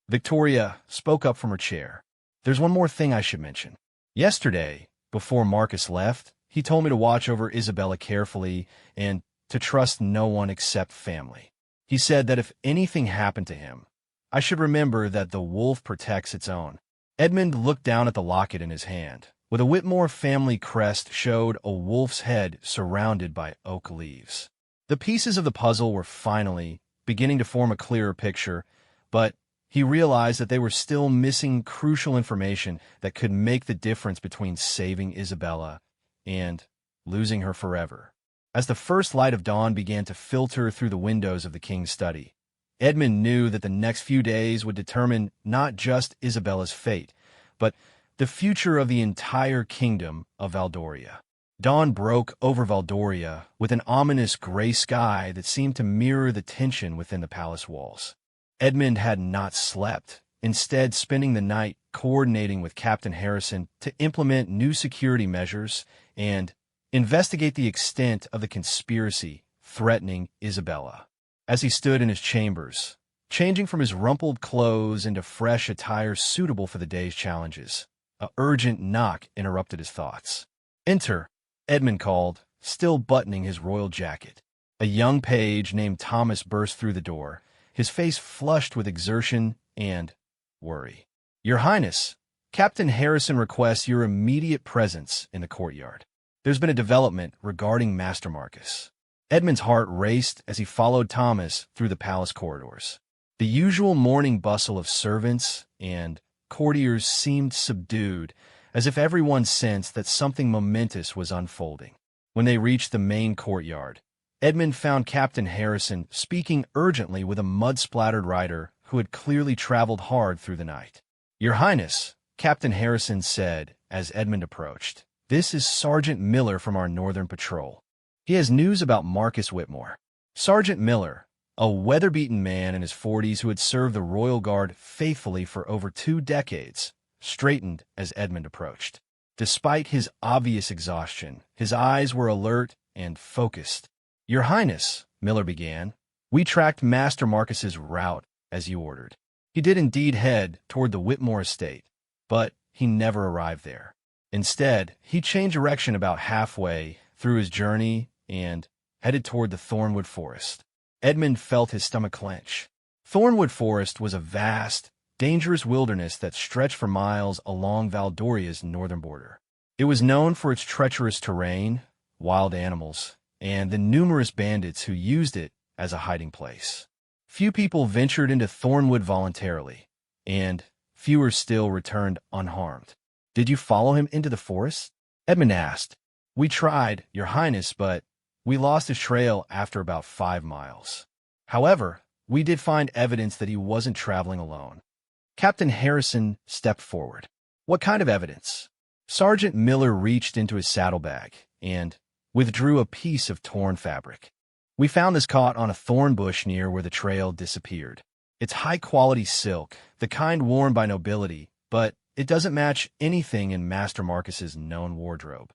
Victoria spoke up from her chair. There's one more thing I should mention. Yesterday, before Marcus left, he told me to watch over Isabella carefully and to trust no one except family. He said that if anything happened to him, I should remember that the wolf protects its own. Edmund looked down at the locket in his hand. With a Whitmore family crest showed a wolf's head surrounded by oak leaves. The pieces of the puzzle were finally beginning to form a clearer picture, but he realized that they were still missing crucial information that could make the difference between saving Isabella and losing her forever. As the first light of dawn began to filter through the windows of the king's study, Edmund knew that the next few days would determine not just Isabella's fate, but the future of the entire kingdom of Valdoria. Dawn broke over Valdoria with an ominous gray sky that seemed to mirror the tension within the palace walls. Edmund had not slept, instead spending the night coordinating with Captain Harrison to implement new security measures and investigate the extent of the conspiracy threatening Isabella. As he stood in his chambers, changing from his rumpled clothes into fresh attire suitable for the day's challenges, an urgent knock interrupted his thoughts. Enter, Edmund called, still buttoning his royal jacket. A young page named Thomas burst through the door, his face flushed with exertion and worry. Your Highness, Captain Harrison requests your immediate presence in the courtyard. There's been a development regarding Master Marcus. Edmund's heart raced as he followed Thomas through the palace corridors. The usual morning bustle of servants and courtiers seemed subdued, as if everyone sensed that something momentous was unfolding. When they reached the main courtyard, Edmund found Captain Harrison speaking urgently with a mud-splattered rider who had clearly traveled hard through the night. Your Highness, Captain Harrison said as Edmund approached, this is Sergeant Miller from our northern patrol. He has news about Marcus Whitmore. Sergeant Miller, a weather-beaten man in his 40s who had served the Royal Guard faithfully for over 2 decades, straightened as Edmund approached. Despite his obvious exhaustion, his eyes were alert and focused. Your Highness, Miller began, we tracked Master Marcus's route as you ordered. He did indeed head toward the Whitmore estate, but he never arrived there. Instead, he changed direction about halfway through his journey and headed toward the Thornwood Forest. Edmund felt his stomach clench. Thornwood Forest was a vast, dangerous wilderness that stretched for miles along Valdoria's northern border. It was known for its treacherous terrain, wild animals, and the numerous bandits who used it as a hiding place. Few people ventured into Thornwood voluntarily, and fewer still returned unharmed. Did you follow him into the forest? Edmund asked. We tried, Your Highness, but we lost his trail after about 5 miles. However, we did find evidence that he wasn't traveling alone. Captain Harrison stepped forward. What kind of evidence? Sergeant Miller reached into his saddlebag and withdrew a piece of torn fabric. We found this caught on a thorn bush near where the trail disappeared. It's high-quality silk, the kind worn by nobility, but it doesn't match anything in Master Marcus's known wardrobe.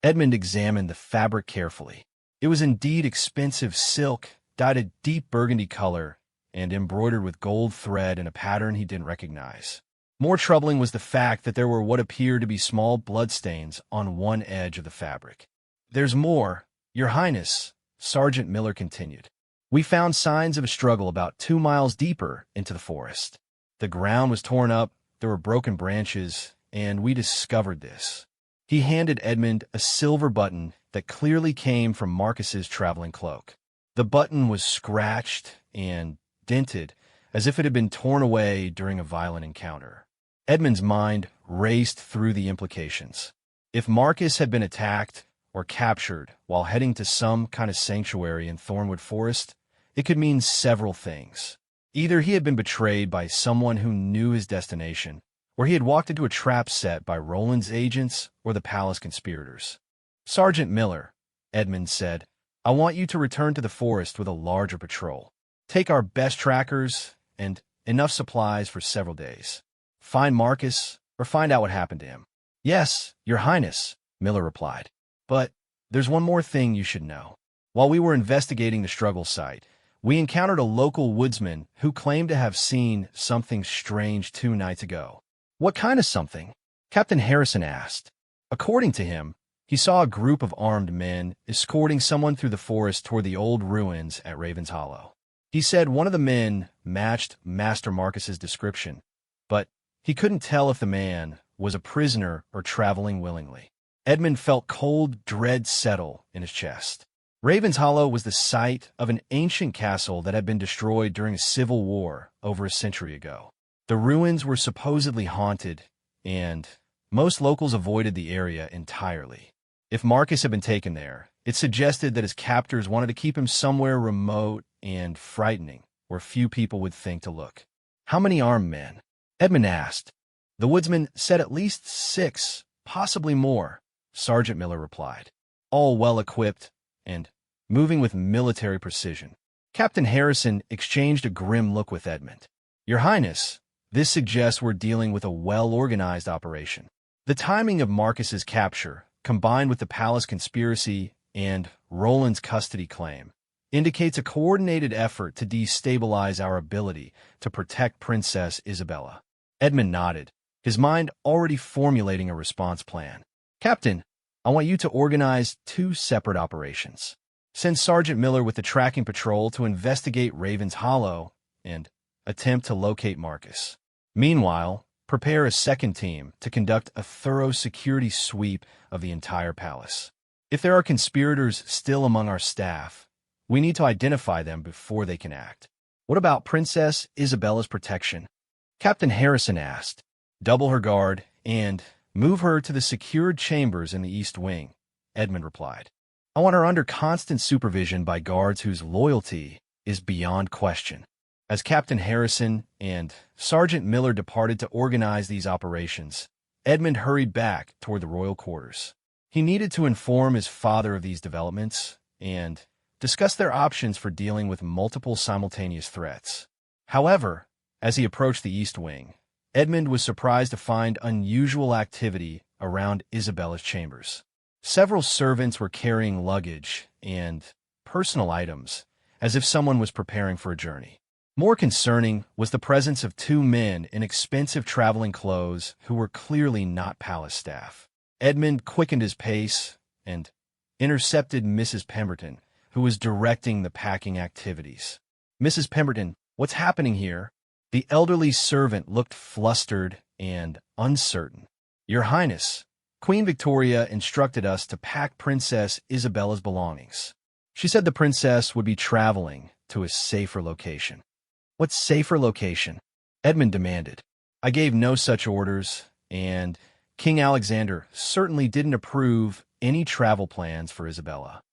Edmund examined the fabric carefully. It was indeed expensive silk, dyed a deep burgundy color, and embroidered with gold thread in a pattern he didn't recognize. More troubling was the fact that there were what appeared to be small bloodstains on one edge of the fabric. "There's more, Your Highness," Sergeant Miller continued. "We found signs of a struggle about 2 miles deeper into the forest. The ground was torn up, there were broken branches, and we discovered this." He handed Edmund a silver button that clearly came from Marcus's traveling cloak. The button was scratched and dented, as if it had been torn away during a violent encounter. Edmund's mind raced through the implications. If Marcus had been attacked or captured while heading to some kind of sanctuary in Thornwood Forest, it could mean several things. Either he had been betrayed by someone who knew his destination, or he had walked into a trap set by Roland's agents or the palace conspirators. "Sergeant Miller," Edmund said, "I want you to return to the forest with a larger patrol. Take our best trackers and enough supplies for several days. Find Marcus or find out what happened to him." "Yes, Your Highness," Miller replied. "But there's one more thing you should know. While we were investigating the struggle site, we encountered a local woodsman who claimed to have seen something strange 2 nights ago." "What kind of something?" Captain Harrison asked. According to him, he saw a group of armed men escorting someone through the forest toward the old ruins at Raven's Hollow. He said one of the men matched Master Marcus's description, but he couldn't tell if the man was a prisoner or traveling willingly. Edmund felt cold dread settle in his chest. Raven's Hollow was the site of an ancient castle that had been destroyed during a civil war over a century ago. The ruins were supposedly haunted, and most locals avoided the area entirely. If Marcus had been taken there, it suggested that his captors wanted to keep him somewhere remote and frightening, where few people would think to look. "How many armed men?" Edmund asked. "The woodsman said at least 6, possibly more," Sergeant Miller replied. "All well-equipped and moving with military precision." Captain Harrison exchanged a grim look with Edmund. "Your Highness, this suggests we're dealing with a well-organized operation. The timing of Marcus's capture, combined with the palace conspiracy and Roland's custody claim, indicates a coordinated effort to destabilize our ability to protect Princess Isabella." Edmund nodded, his mind already formulating a response plan. "Captain, I want you to organize 2 separate operations. Send Sergeant Miller with the tracking patrol to investigate Raven's Hollow and attempt to locate Marcus. Meanwhile, prepare a second team to conduct a thorough security sweep of the entire palace. If there are conspirators still among our staff, we need to identify them before they can act." "What about Princess Isabella's protection?" Captain Harrison asked. "Double her guard and move her to the secured chambers in the East Wing," Edmund replied. "I want her under constant supervision by guards whose loyalty is beyond question." As Captain Harrison and Sergeant Miller departed to organize these operations, Edmund hurried back toward the royal quarters. He needed to inform his father of these developments and discuss their options for dealing with multiple simultaneous threats. However, as he approached the East Wing, Edmund was surprised to find unusual activity around Isabella's chambers. Several servants were carrying luggage and personal items, as if someone was preparing for a journey. More concerning was the presence of 2 men in expensive traveling clothes who were clearly not palace staff. Edmund quickened his pace and intercepted Mrs. Pemberton, who was directing the packing activities. "Mrs. Pemberton, what's happening here?" The elderly servant looked flustered and uncertain. "Your Highness, Queen Victoria instructed us to pack Princess Isabella's belongings. She said the princess would be traveling to a safer location." "What safer location?" Edmund demanded. "I gave no such orders, and King Alexander certainly didn't approve any travel plans for Isabella."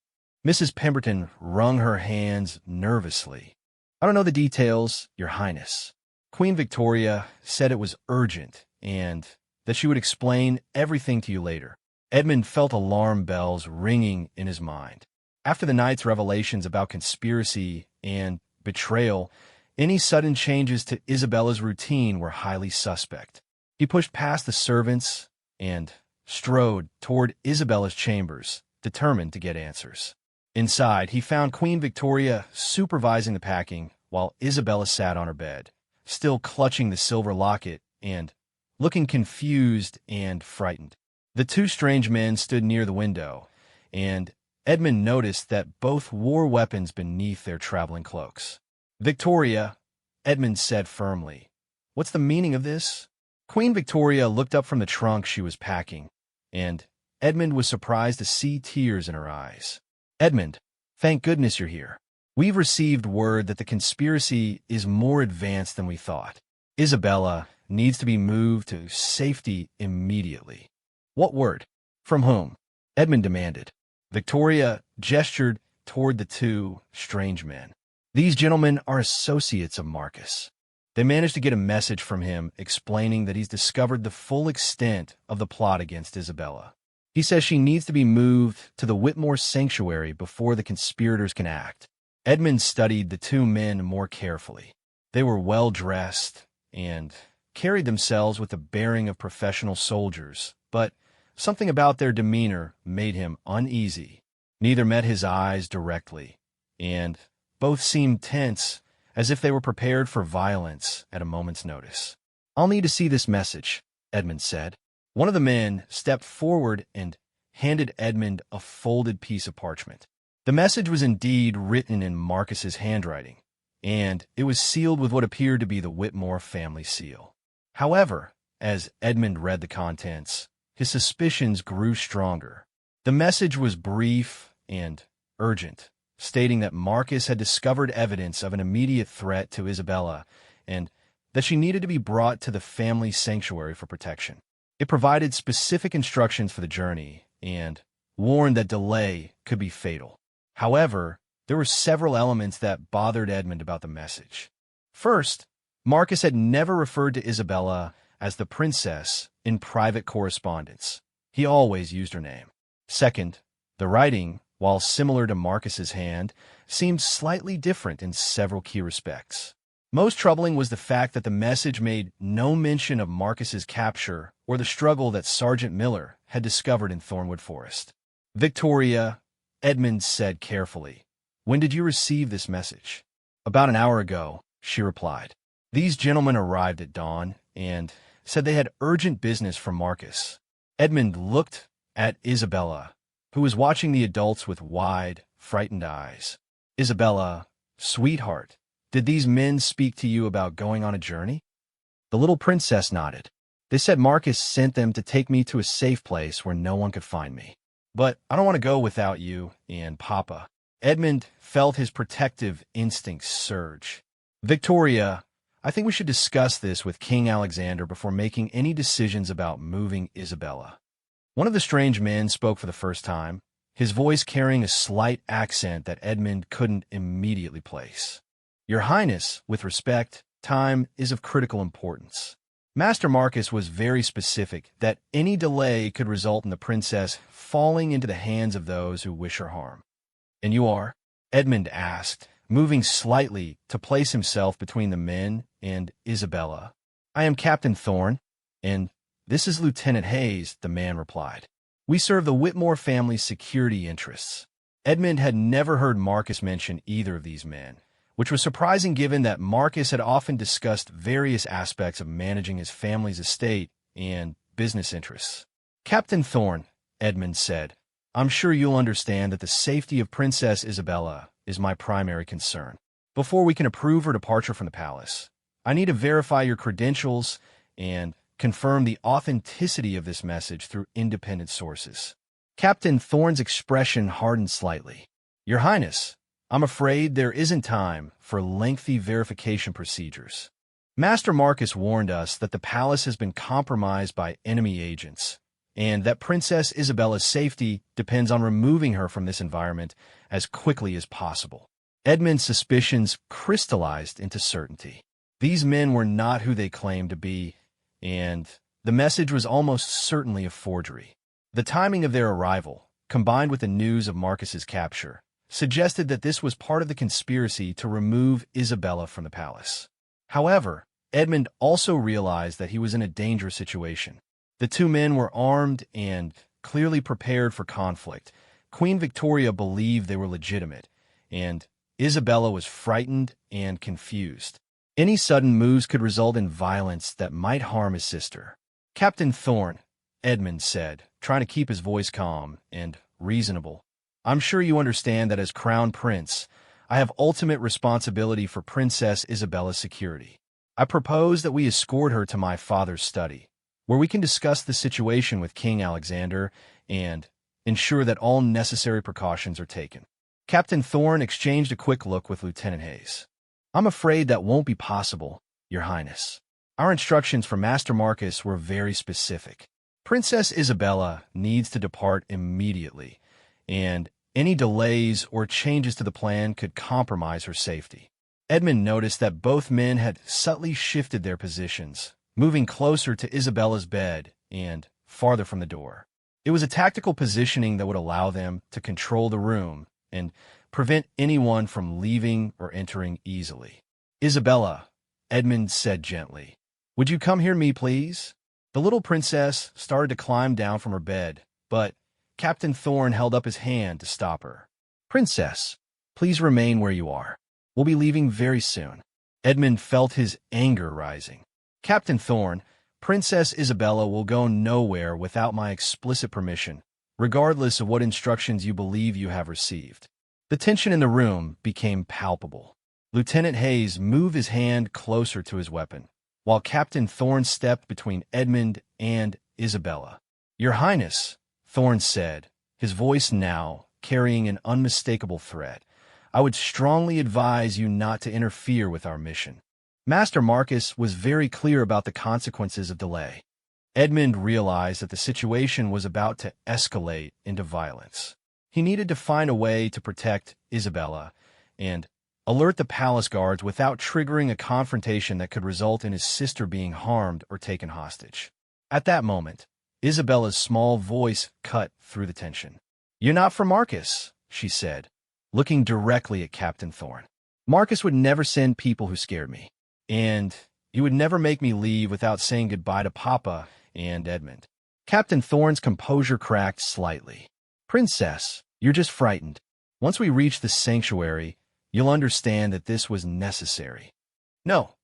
Mrs. Pemberton wrung her hands nervously. "I don't know the details, Your Highness. Queen Victoria said it was urgent, and that she would explain everything to you later. Edmund felt alarm bells ringing in his mind. After the night's revelations about conspiracy and betrayal, any sudden changes to Isabella's routine were highly suspect. He pushed past the servants and strode toward Isabella's chambers, determined to get answers. Inside, he found Queen Victoria supervising the packing while Isabella sat on her bed, still clutching the silver locket and looking confused and frightened. The two strange men stood near the window, and Edmund noticed that both wore weapons beneath their traveling cloaks. "Victoria," Edmund said firmly, "what's the meaning of this?" Queen Victoria looked up from the trunk she was packing, and Edmund was surprised to see tears in her eyes. "Edmund, thank goodness you're here. We've received word that the conspiracy is more advanced than we thought. Isabella needs to be moved to safety immediately." "What word? From whom?" Edmund demanded. Victoria gestured toward the two strange men. "These gentlemen are associates of Marcus. They managed to get a message from him explaining that he's discovered the full extent of the plot against Isabella. He says she needs to be moved to the Whitmore Sanctuary before the conspirators can act." Edmund studied the two men more carefully. They were well-dressed and carried themselves with the bearing of professional soldiers, but something about their demeanor made him uneasy. Neither met his eyes directly, and both seemed tense, as if they were prepared for violence at a moment's notice. "I'll need to see this message," Edmund said. One of the men stepped forward and handed Edmund a folded piece of parchment. The message was indeed written in Marcus's handwriting, and it was sealed with what appeared to be the Whitmore family seal. However, as Edmund read the contents, his suspicions grew stronger. The message was brief and urgent, stating that Marcus had discovered evidence of an immediate threat to Isabella and that she needed to be brought to the family sanctuary for protection. It provided specific instructions for the journey and warned that delay could be fatal. However, there were several elements that bothered Edmund about the message. First, Marcus had never referred to Isabella as the princess in private correspondence. He always used her name. Second, the writing, while similar to Marcus's hand, seemed slightly different in several key respects. Most troubling was the fact that the message made no mention of Marcus's capture or the struggle that Sergeant Miller had discovered in Thornwood Forest. "Victoria," Edmund said carefully, "when did you receive this message?" "About an hour ago," she replied. "These gentlemen arrived at dawn and said they had urgent business from Marcus." Edmund looked at Isabella, who was watching the adults with wide, frightened eyes. "Isabella, sweetheart, did these men speak to you about going on a journey?" The little princess nodded. "They said Marcus sent them to take me to a safe place where no one could find me. But I don't want to go without you and Papa." Edmund felt his protective instincts surge. "Victoria, I think we should discuss this with King Alexander before making any decisions about moving Isabella." One of the strange men spoke for the first time, his voice carrying a slight accent that Edmund couldn't immediately place. "Your Highness, with respect, time is of critical importance. Master Marcus was very specific that any delay could result in the princess falling into the hands of those who wish her harm." "And you are?" Edmund asked, moving slightly to place himself between the men and Isabella. "I am Captain Thorne, and this is Lieutenant Hayes," the man replied. "We serve the Whitmore family's security interests." Edmund had never heard Marcus mention either of these men, which was surprising given that Marcus had often discussed various aspects of managing his family's estate and business interests. "Captain Thorne," Edmund said, "I'm sure you'll understand that the safety of Princess Isabella is my primary concern. Before we can approve her departure from the palace, I need to verify your credentials and confirm the authenticity of this message through independent sources." Captain Thorne's expression hardened slightly. "Your Highness, I'm afraid there isn't time for lengthy verification procedures. Master Marcus warned us that the palace has been compromised by enemy agents, and that Princess Isabella's safety depends on removing her from this environment as quickly as possible." Edmund's suspicions crystallized into certainty. These men were not who they claimed to be, and The message was almost certainly a forgery. The timing of their arrival, combined with the news of Marcus's capture, suggested that this was part of the conspiracy to remove Isabella from the palace. However, Edmund also realized that he was in a dangerous situation. The two men were armed and clearly prepared for conflict. Queen Victoria believed they were legitimate, and Isabella was frightened and confused. Any sudden moves could result in violence that might harm his sister. "Captain Thorne," Edmund said, trying to keep his voice calm and reasonable, "I'm sure you understand that as Crown Prince, I have ultimate responsibility for Princess Isabella's security. I propose that we escort her to my father's study, where we can discuss the situation with King Alexander and ensure that all necessary precautions are taken." Captain Thorne exchanged a quick look with Lieutenant Hayes. "I'm afraid that won't be possible, Your Highness. Our instructions from Master Marcus were very specific. Princess Isabella needs to depart immediately, and any delays or changes to the plan could compromise her safety." Edmund noticed that both men had subtly shifted their positions, moving closer to Isabella's bed and farther from the door. It was a tactical positioning that would allow them to control the room and prevent anyone from leaving or entering easily. "Isabella," Edmund said gently, "would you come hear me, please?" The little princess started to climb down from her bed, but Captain Thorne held up his hand to stop her. "Princess, please remain where you are. We'll be leaving very soon." Edmund felt his anger rising. "Captain Thorne, Princess Isabella will go nowhere without my explicit permission, regardless of what instructions you believe you have received." The tension in the room became palpable. Lieutenant Hayes moved his hand closer to his weapon, while Captain Thorne stepped between Edmund and Isabella. "Your Highness," Thorne said, his voice now carrying an unmistakable threat, "I would strongly advise you not to interfere with our mission." Master Marcus was very clear about the consequences of delay. Edmund realized that the situation was about to escalate into violence. He needed to find a way to protect Isabella and alert the palace guards without triggering a confrontation that could result in his sister being harmed or taken hostage. At that moment, Isabella's small voice cut through the tension. "You're not for Marcus," she said, looking directly at Captain Thorne. "Marcus would never send people who scared me, and he would never make me leave without saying goodbye to Papa and Edmund." Captain Thorne's composure cracked slightly. "Princess, you're just frightened. Once we reach the sanctuary, you'll understand that this was necessary." "No,"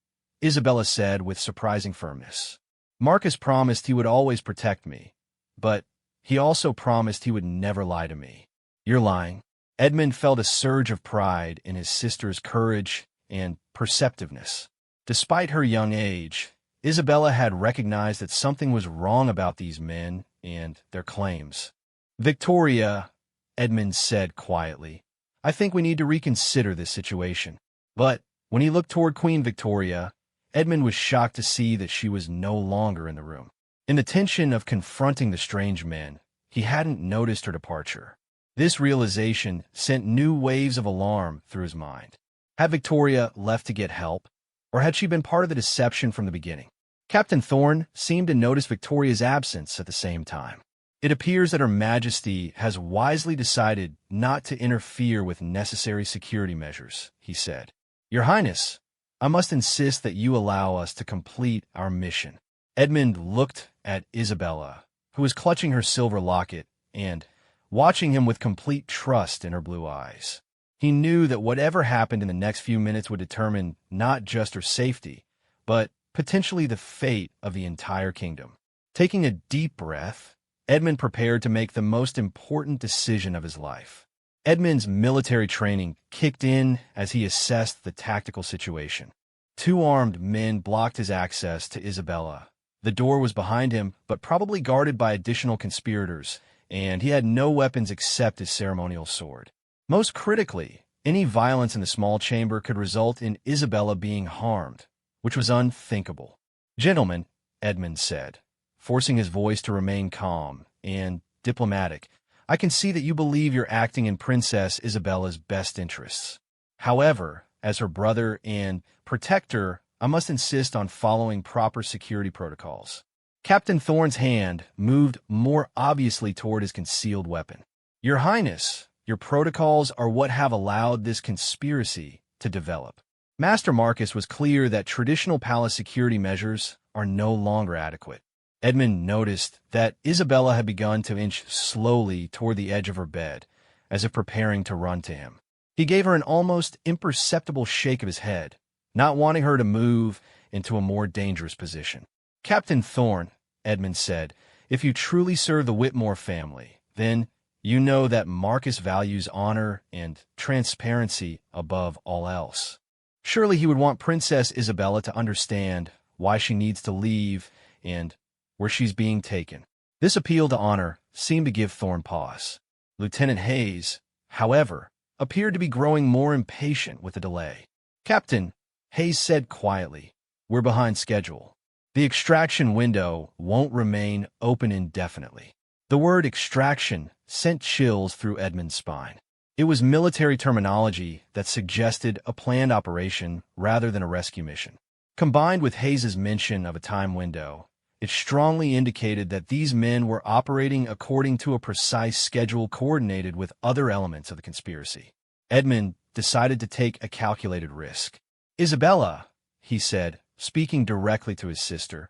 Isabella said with surprising firmness. "Marcus promised he would always protect me, but he also promised he would never lie to me." "You're lying." Edmund felt a surge of pride in his sister's courage and perceptiveness. Despite her young age, Isabella had recognized that something was wrong about these men and their claims. "Victoria," Edmund said quietly, "I think we need to reconsider this situation." But when he looked toward Queen Victoria, Edmund was shocked to see that she was no longer in the room. In the tension of confronting the strange men, he hadn't noticed her departure. This realization sent new waves of alarm through his mind. Had Victoria left to get help, or had she been part of the deception from the beginning? Captain Thorne seemed to notice Victoria's absence at the same time. "It appears that Her Majesty has wisely decided not to interfere with necessary security measures," he said. "Your Highness, I must insist that you allow us to complete our mission." Edmund looked at Isabella, who was clutching her silver locket and watching him with complete trust in her blue eyes. He knew that whatever happened in the next few minutes would determine not just her safety, but potentially the fate of the entire kingdom. Taking a deep breath, Edmund prepared to make the most important decision of his life. Edmund's military training kicked in as he assessed the tactical situation. Two armed men blocked his access to Isabella. The door was behind him, but probably guarded by additional conspirators, and he had no weapons except his ceremonial sword. Most critically, any violence in the small chamber could result in Isabella being harmed, which was unthinkable. "Gentlemen," Edmund said, forcing his voice to remain calm and diplomatic, "I can see that you believe you're acting in Princess Isabella's best interests. However, as her brother and protector, I must insist on following proper security protocols. Captain Thorne's hand moved more obviously toward his concealed weapon. Your Highness, your protocols are what have allowed this conspiracy to develop. Master Marcus was clear that traditional palace security measures are no longer adequate. Edmund noticed that Isabella had begun to inch slowly toward the edge of her bed, as if preparing to run to him. He gave her an almost imperceptible shake of his head, not wanting her to move into a more dangerous position. Captain Thorne, Edmund said, if you truly serve the Whitmore family, then you know that Marcus values honor and transparency above all else. Surely he would want Princess Isabella to understand why she needs to leave and where she's being taken. This appeal to honor seemed to give Thorne pause. Lieutenant Hayes, however, appeared to be growing more impatient with the delay. Captain, Hayes said quietly, we're behind schedule. The extraction window won't remain open indefinitely. The word extraction sent chills through Edmund's spine. It was military terminology that suggested a planned operation rather than a rescue mission. Combined with Hayes's mention of a time window, it strongly indicated that these men were operating according to a precise schedule coordinated with other elements of the conspiracy. Edmund decided to take a calculated risk. Isabella, he said, speaking directly to his sister,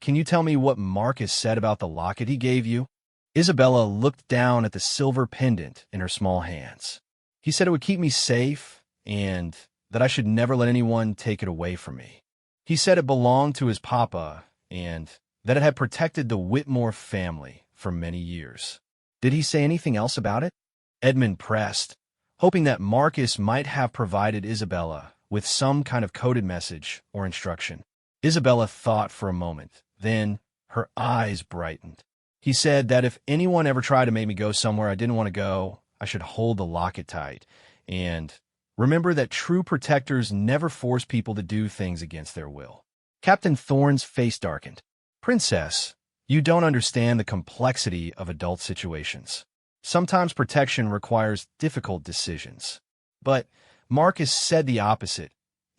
can you tell me what Marcus said about the locket he gave you? Isabella looked down at the silver pendant in her small hands. He said it would keep me safe and that I should never let anyone take it away from me. He said it belonged to his papa and that it had protected the Whitmore family for many years. Did he say anything else about it? Edmund pressed, hoping that Marcus might have provided Isabella with some kind of coded message or instruction. Isabella thought for a moment, then her eyes brightened. He said that if anyone ever tried to make me go somewhere I didn't want to go, I should hold the locket tight, and remember that true protectors never force people to do things against their will. Captain Thorne's face darkened. Princess, you don't understand the complexity of adult situations. Sometimes protection requires difficult decisions. But Marcus said the opposite,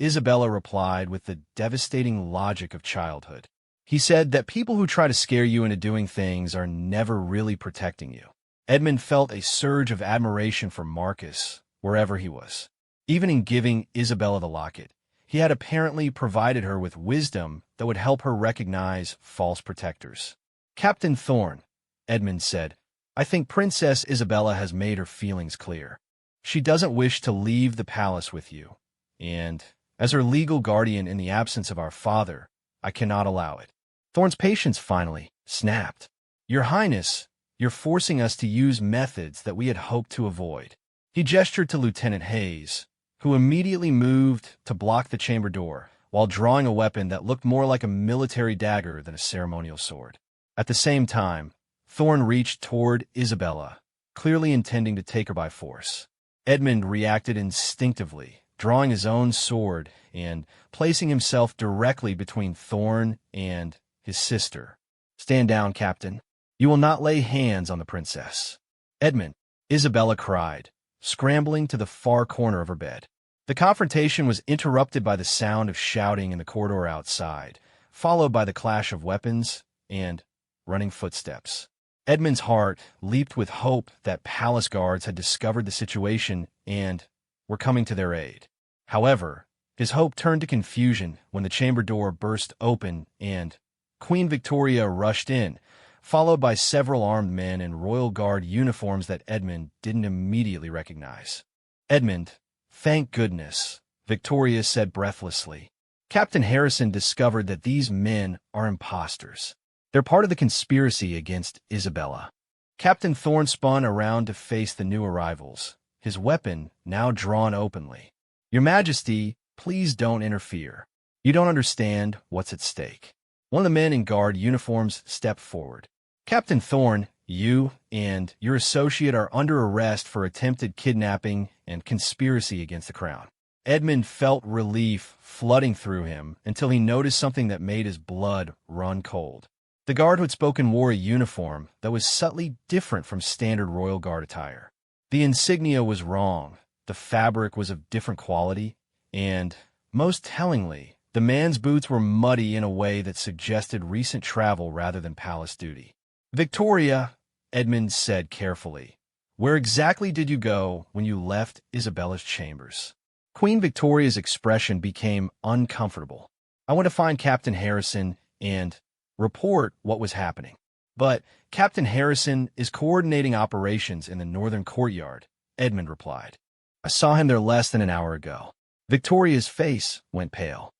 Isabella replied with the devastating logic of childhood. He said that people who try to scare you into doing things are never really protecting you. Edmund felt a surge of admiration for Marcus, wherever he was. Even in giving Isabella the locket, he had apparently provided her with wisdom that would help her recognize false protectors. Captain Thorne, Edmund said, I think Princess Isabella has made her feelings clear. She doesn't wish to leave the palace with you, and as her legal guardian in the absence of our father, I cannot allow it. Thorne's patience finally snapped. Your Highness, you're forcing us to use methods that we had hoped to avoid. He gestured to Lieutenant Hayes, who immediately moved to block the chamber door, while drawing a weapon that looked more like a military dagger than a ceremonial sword. At the same time, Thorne reached toward Isabella, clearly intending to take her by force. Edmund reacted instinctively, drawing his own sword and placing himself directly between Thorne and his sister. Stand down, Captain. You will not lay hands on the princess. Edmund, Isabella cried, scrambling to the far corner of her bed. The confrontation was interrupted by the sound of shouting in the corridor outside, followed by the clash of weapons and running footsteps. Edmund's heart leaped with hope that palace guards had discovered the situation and were coming to their aid. However, his hope turned to confusion when the chamber door burst open and Queen Victoria rushed in, followed by several armed men in royal guard uniforms that Edmund didn't immediately recognize. Edmund, thank goodness, Victoria said breathlessly. Captain Harrison discovered that these men are imposters. They're part of the conspiracy against Isabella. Captain Thorne spun around to face the new arrivals, his weapon now drawn openly. Your Majesty, please don't interfere. You don't understand what's at stake. One of the men in guard uniforms stepped forward. Captain Thorne, you and your associate are under arrest for attempted kidnapping and conspiracy against the crown. Edmund felt relief flooding through him until he noticed something that made his blood run cold. The guard who had spoken wore a uniform that was subtly different from standard royal guard attire. The insignia was wrong, the fabric was of different quality, and, most tellingly, The man's boots were muddy in a way that suggested recent travel rather than palace duty. "Victoria," Edmund said carefully, "where exactly did you go when you left Isabella's chambers?" Queen Victoria's expression became uncomfortable. "I went to find Captain Harrison and report what was happening. But Captain Harrison is coordinating operations in the northern courtyard," Edmund replied. "I saw him there less than an hour ago." Victoria's face went pale.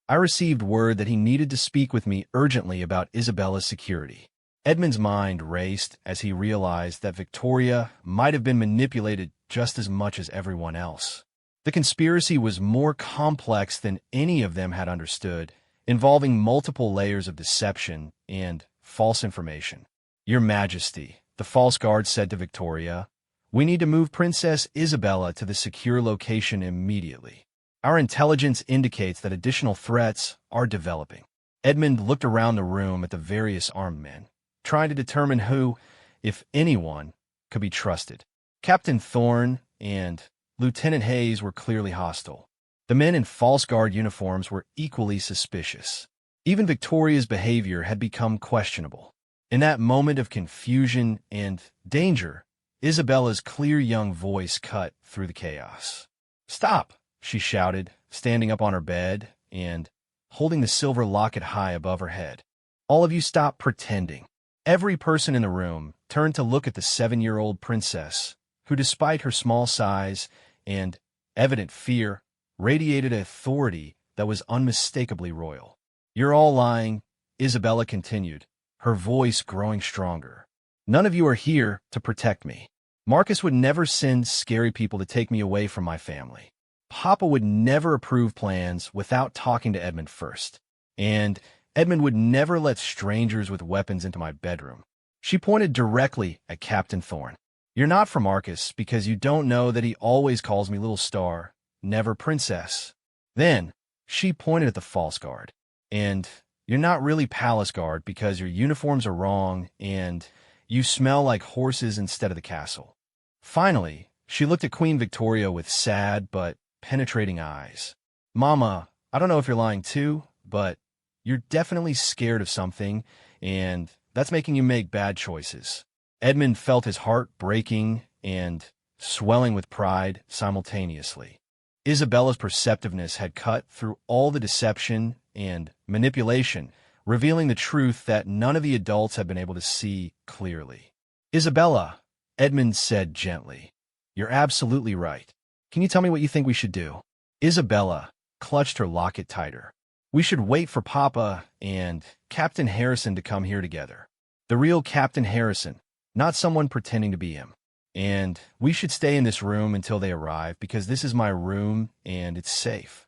I received word that he needed to speak with me urgently about Isabella's security." Edmund's mind raced as he realized that Victoria might have been manipulated just as much as everyone else. The conspiracy was more complex than any of them had understood, involving multiple layers of deception and false information. "Your Majesty," the false guard said to Victoria, "we need to move Princess Isabella to the secure location immediately. Our intelligence indicates that additional threats are developing." Edmund looked around the room at the various armed men, trying to determine who, if anyone, could be trusted. Captain Thorne and Lieutenant Hayes were clearly hostile. The men in false guard uniforms were equally suspicious. Even Victoria's behavior had become questionable. In that moment of confusion and danger, Isabella's clear young voice cut through the chaos. "Stop!" she shouted, standing up on her bed and holding the silver locket high above her head. "All of you stop pretending." Every person in the room turned to look at the 7-year-old princess, who, despite her small size and evident fear, radiated an authority that was unmistakably royal. "You're all lying," Isabella continued, her voice growing stronger. "None of you are here to protect me. Marcus would never send scary people to take me away from my family. Papa would never approve plans without talking to Edmund first. And Edmund would never let strangers with weapons into my bedroom." She pointed directly at Captain Thorne. "You're not for Marcus because you don't know that he always calls me Little Star, never Princess." Then she pointed at the false guard. "And you're not really Palace Guard because your uniforms are wrong and you smell like horses instead of the castle." Finally, she looked at Queen Victoria with sad but penetrating eyes. "Mama, I don't know if you're lying too, but you're definitely scared of something, and that's making you make bad choices." Edmund felt his heart breaking and swelling with pride simultaneously. Isabella's perceptiveness had cut through all the deception and manipulation, revealing the truth that none of the adults had been able to see clearly. "Isabella," Edmund said gently, "you're absolutely right. Can you tell me what you think we should do?" Isabella clutched her locket tighter. "We should wait for Papa and Captain Harrison to come here together. The real Captain Harrison, not someone pretending to be him. And we should stay in this room until they arrive because this is my room and it's safe."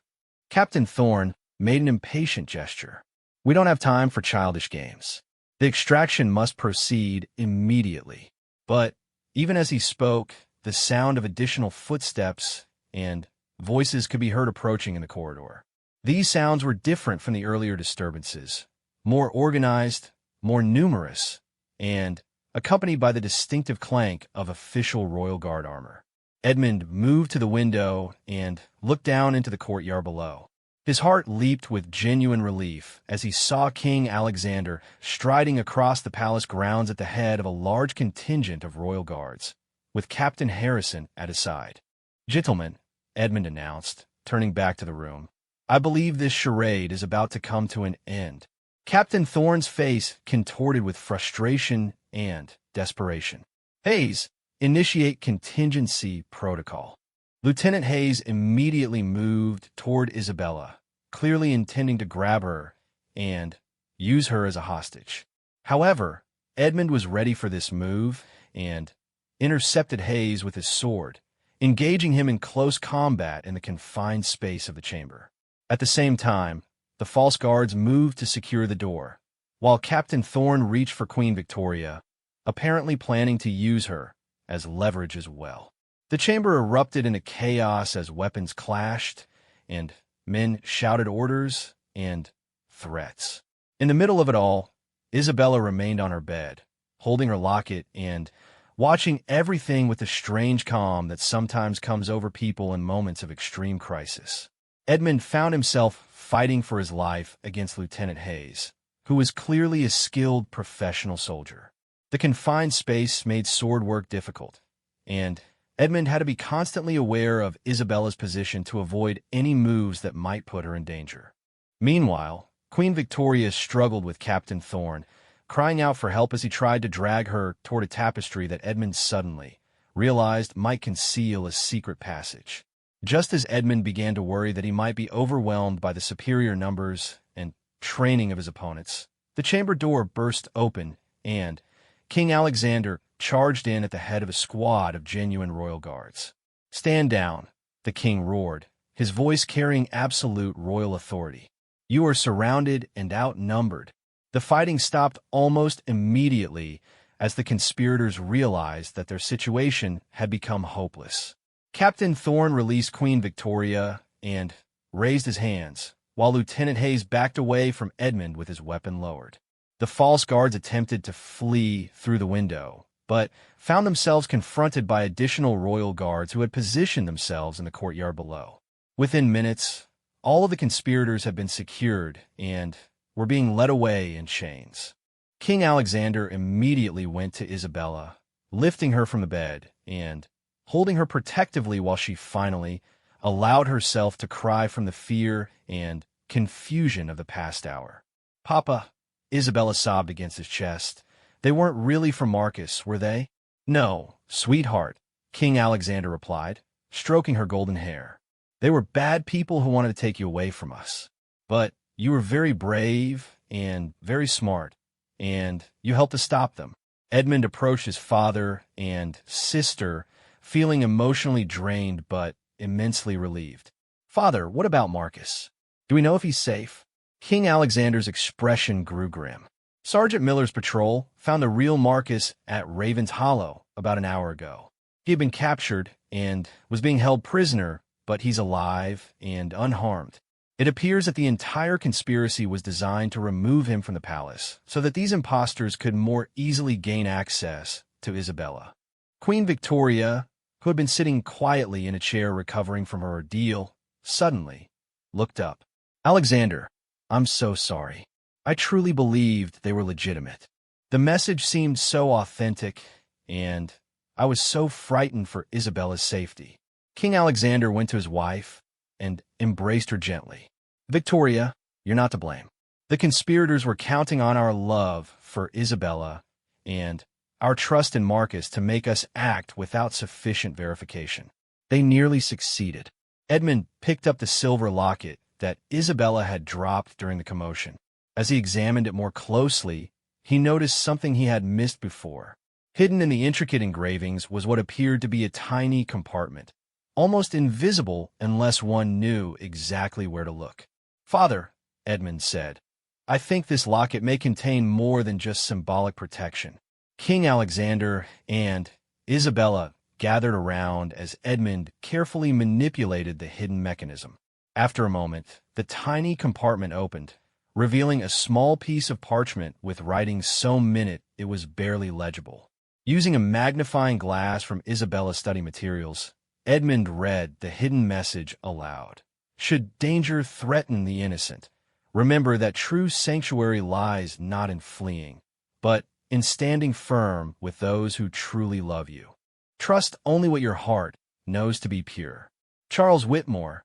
Captain Thorne made an impatient gesture. "We don't have time for childish games. The extraction must proceed immediately." But even as he spoke, the sound of additional footsteps and voices could be heard approaching in the corridor. These sounds were different from the earlier disturbances, more organized, more numerous, and accompanied by the distinctive clank of official royal guard armor. Edmund moved to the window and looked down into the courtyard below. His heart leaped with genuine relief as he saw King Alexander striding across the palace grounds at the head of a large contingent of royal guards, with Captain Harrison at his side. "Gentlemen," Edmund announced, turning back to the room, "I believe this charade is about to come to an end." Captain Thorne's face contorted with frustration and desperation. "Hayes, initiate contingency protocol." Lieutenant Hayes immediately moved toward Isabella, clearly intending to grab her and use her as a hostage. However, Edmund was ready for this move and intercepted Hayes with his sword, engaging him in close combat in the confined space of the chamber. At the same time, the false guards moved to secure the door, while Captain Thorne reached for Queen Victoria, apparently planning to use her as leverage as well. The chamber erupted into chaos as weapons clashed, and men shouted orders and threats. In the middle of it all, Isabella remained on her bed, holding her locket and watching everything with the strange calm that sometimes comes over people in moments of extreme crisis. Edmund found himself fighting for his life against Lieutenant Hayes, who was clearly a skilled professional soldier. The confined space made sword work difficult, and Edmund had to be constantly aware of Isabella's position to avoid any moves that might put her in danger. Meanwhile, Queen Victoria struggled with Captain Thorne, crying out for help as he tried to drag her toward a tapestry that Edmund suddenly realized might conceal a secret passage. Just as Edmund began to worry that he might be overwhelmed by the superior numbers and training of his opponents, the chamber door burst open, and King Alexander charged in at the head of a squad of genuine royal guards. "Stand down," the king roared, his voice carrying absolute royal authority. "You are surrounded and outnumbered." The fighting stopped almost immediately as the conspirators realized that their situation had become hopeless. Captain Thorne released Queen Victoria and raised his hands, while Lieutenant Hayes backed away from Edmund with his weapon lowered. The false guards attempted to flee through the window, but found themselves confronted by additional royal guards who had positioned themselves in the courtyard below. Within minutes, all of the conspirators had been secured and were being led away in chains. King Alexander immediately went to Isabella, lifting her from the bed and holding her protectively while she finally allowed herself to cry from the fear and confusion of the past hour. "Papa," Isabella sobbed against his chest. "They weren't really for Marcus, were they?" "No, sweetheart," King Alexander replied, stroking her golden hair. "They were bad people who wanted to take you away from us. But you were very brave and very smart, and you helped to stop them." Edmund approached his father and sister, feeling emotionally drained but immensely relieved. "Father, what about Marcus? Do we know if he's safe?" King Alexander's expression grew grim. "Sergeant Miller's patrol found the real Marcus at Raven's Hollow about an hour ago. He had been captured and was being held prisoner, but he's alive and unharmed. It appears that the entire conspiracy was designed to remove him from the palace so that these imposters could more easily gain access to Isabella." Queen Victoria, who had been sitting quietly in a chair recovering from her ordeal, suddenly looked up. "Alexander, I'm so sorry. I truly believed they were legitimate. The message seemed so authentic, and I was so frightened for Isabella's safety." King Alexander went to his wife and embraced her gently. "Victoria, you're not to blame. The conspirators were counting on our love for Isabella and our trust in Marcus to make us act without sufficient verification. They nearly succeeded." Edmund picked up the silver locket that Isabella had dropped during the commotion. As he examined it more closely, he noticed something he had missed before. Hidden in the intricate engravings was what appeared to be a tiny compartment, almost invisible unless one knew exactly where to look. "Father," Edmund said, "I think this locket may contain more than just symbolic protection." King Alexander and Isabella gathered around as Edmund carefully manipulated the hidden mechanism. After a moment, the tiny compartment opened, revealing a small piece of parchment with writing so minute it was barely legible. Using a magnifying glass from Isabella's study materials, Edmund read the hidden message aloud. "Should danger threaten the innocent, remember that true sanctuary lies not in fleeing, but in standing firm with those who truly love you. Trust only what your heart knows to be pure. Charles Whitmore."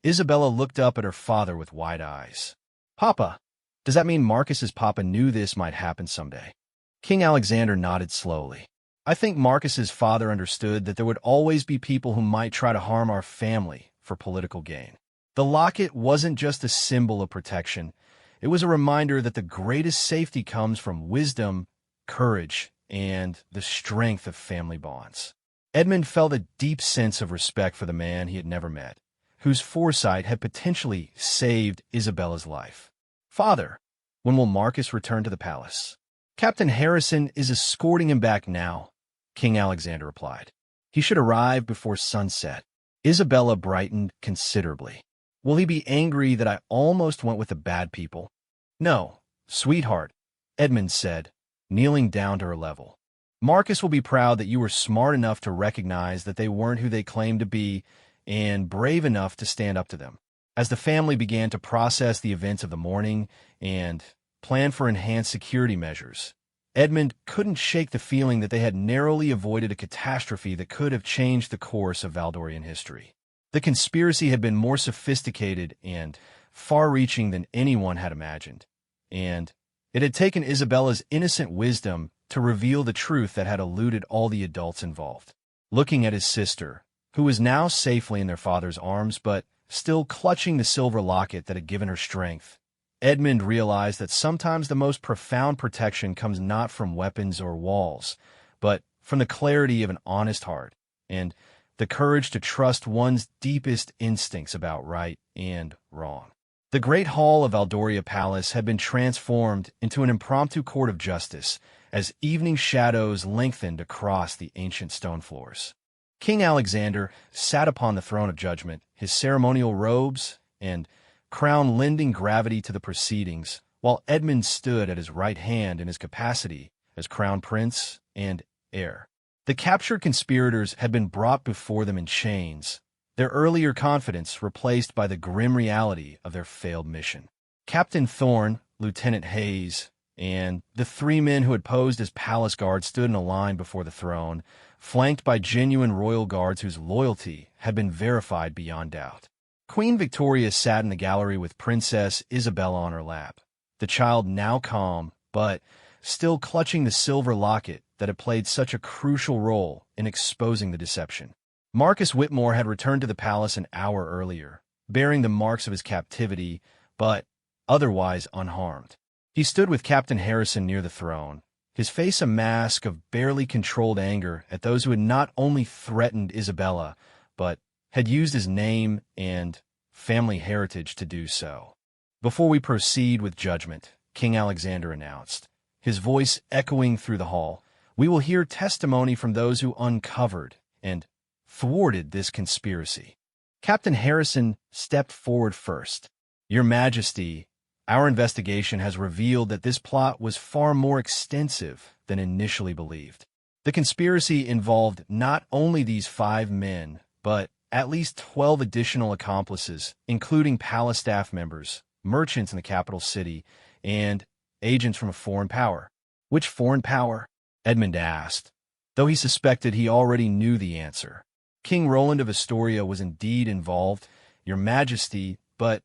Isabella looked up at her father with wide eyes. "Papa, does that mean Marcus's papa knew this might happen someday?" King Alexander nodded slowly. "I think Marcus's father understood that there would always be people who might try to harm our family for political gain. The locket wasn't just a symbol of protection. It was a reminder that the greatest safety comes from wisdom, courage, and the strength of family bonds." Edmund felt a deep sense of respect for the man he had never met, whose foresight had potentially saved Isabella's life. "Father, when will Marcus return to the palace?" "Captain Harrison is escorting him back now," King Alexander replied. "He should arrive before sunset." Isabella brightened considerably. "Will he be angry that I almost went with the bad people?" "No, sweetheart," Edmund said, kneeling down to her level. "Marcus will be proud that you were smart enough to recognize that they weren't who they claimed to be and brave enough to stand up to them. As the family began to process the events of the morning and plan for enhanced security measures, Edmund couldn't shake the feeling that they had narrowly avoided a catastrophe that could have changed the course of Valdorian history. The conspiracy had been more sophisticated and far-reaching than anyone had imagined, and it had taken Isabella's innocent wisdom to reveal the truth that had eluded all the adults involved. Looking at his sister, who was now safely in their father's arms but still clutching the silver locket that had given her strength, Edmund realized that sometimes the most profound protection comes not from weapons or walls, but from the clarity of an honest heart and the courage to trust one's deepest instincts about right and wrong. The great hall of Valdoria Palace had been transformed into an impromptu court of justice as evening shadows lengthened across the ancient stone floors. King Alexander sat upon the throne of judgment, his ceremonial robes and crown lending gravity to the proceedings, while Edmund stood at his right hand in his capacity as crown prince and heir. The captured conspirators had been brought before them in chains, their earlier confidence replaced by the grim reality of their failed mission. Captain Thorne, Lieutenant Hayes, and the three men who had posed as palace guards stood in a line before the throne, flanked by genuine royal guards whose loyalty had been verified beyond doubt. Queen Victoria sat in the gallery with Princess Isabella on her lap, the child now calm, but still clutching the silver locket that had played such a crucial role in exposing the deception. Marcus Whitmore had returned to the palace an hour earlier, bearing the marks of his captivity, but otherwise unharmed. He stood with Captain Harrison near the throne, his face a mask of barely controlled anger at those who had not only threatened Isabella, but had used his name and family heritage to do so. "Before we proceed with judgment," King Alexander announced, his voice echoing through the hall, "we will hear testimony from those who uncovered and thwarted this conspiracy." Captain Harrison stepped forward first. "Your Majesty, our investigation has revealed that this plot was far more extensive than initially believed. The conspiracy involved not only these 5 men, but at least 12 additional accomplices, including palace staff members, merchants in the capital city, and agents from a foreign power." "Which foreign power?" Edmund asked, though he suspected he already knew the answer. "King Roland of Astoria was indeed involved, Your Majesty, but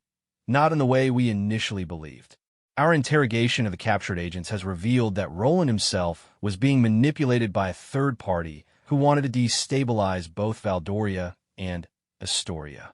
not in the way we initially believed. Our interrogation of the captured agents has revealed that Roland himself was being manipulated by a third party who wanted to destabilize both Valdoria and Astoria."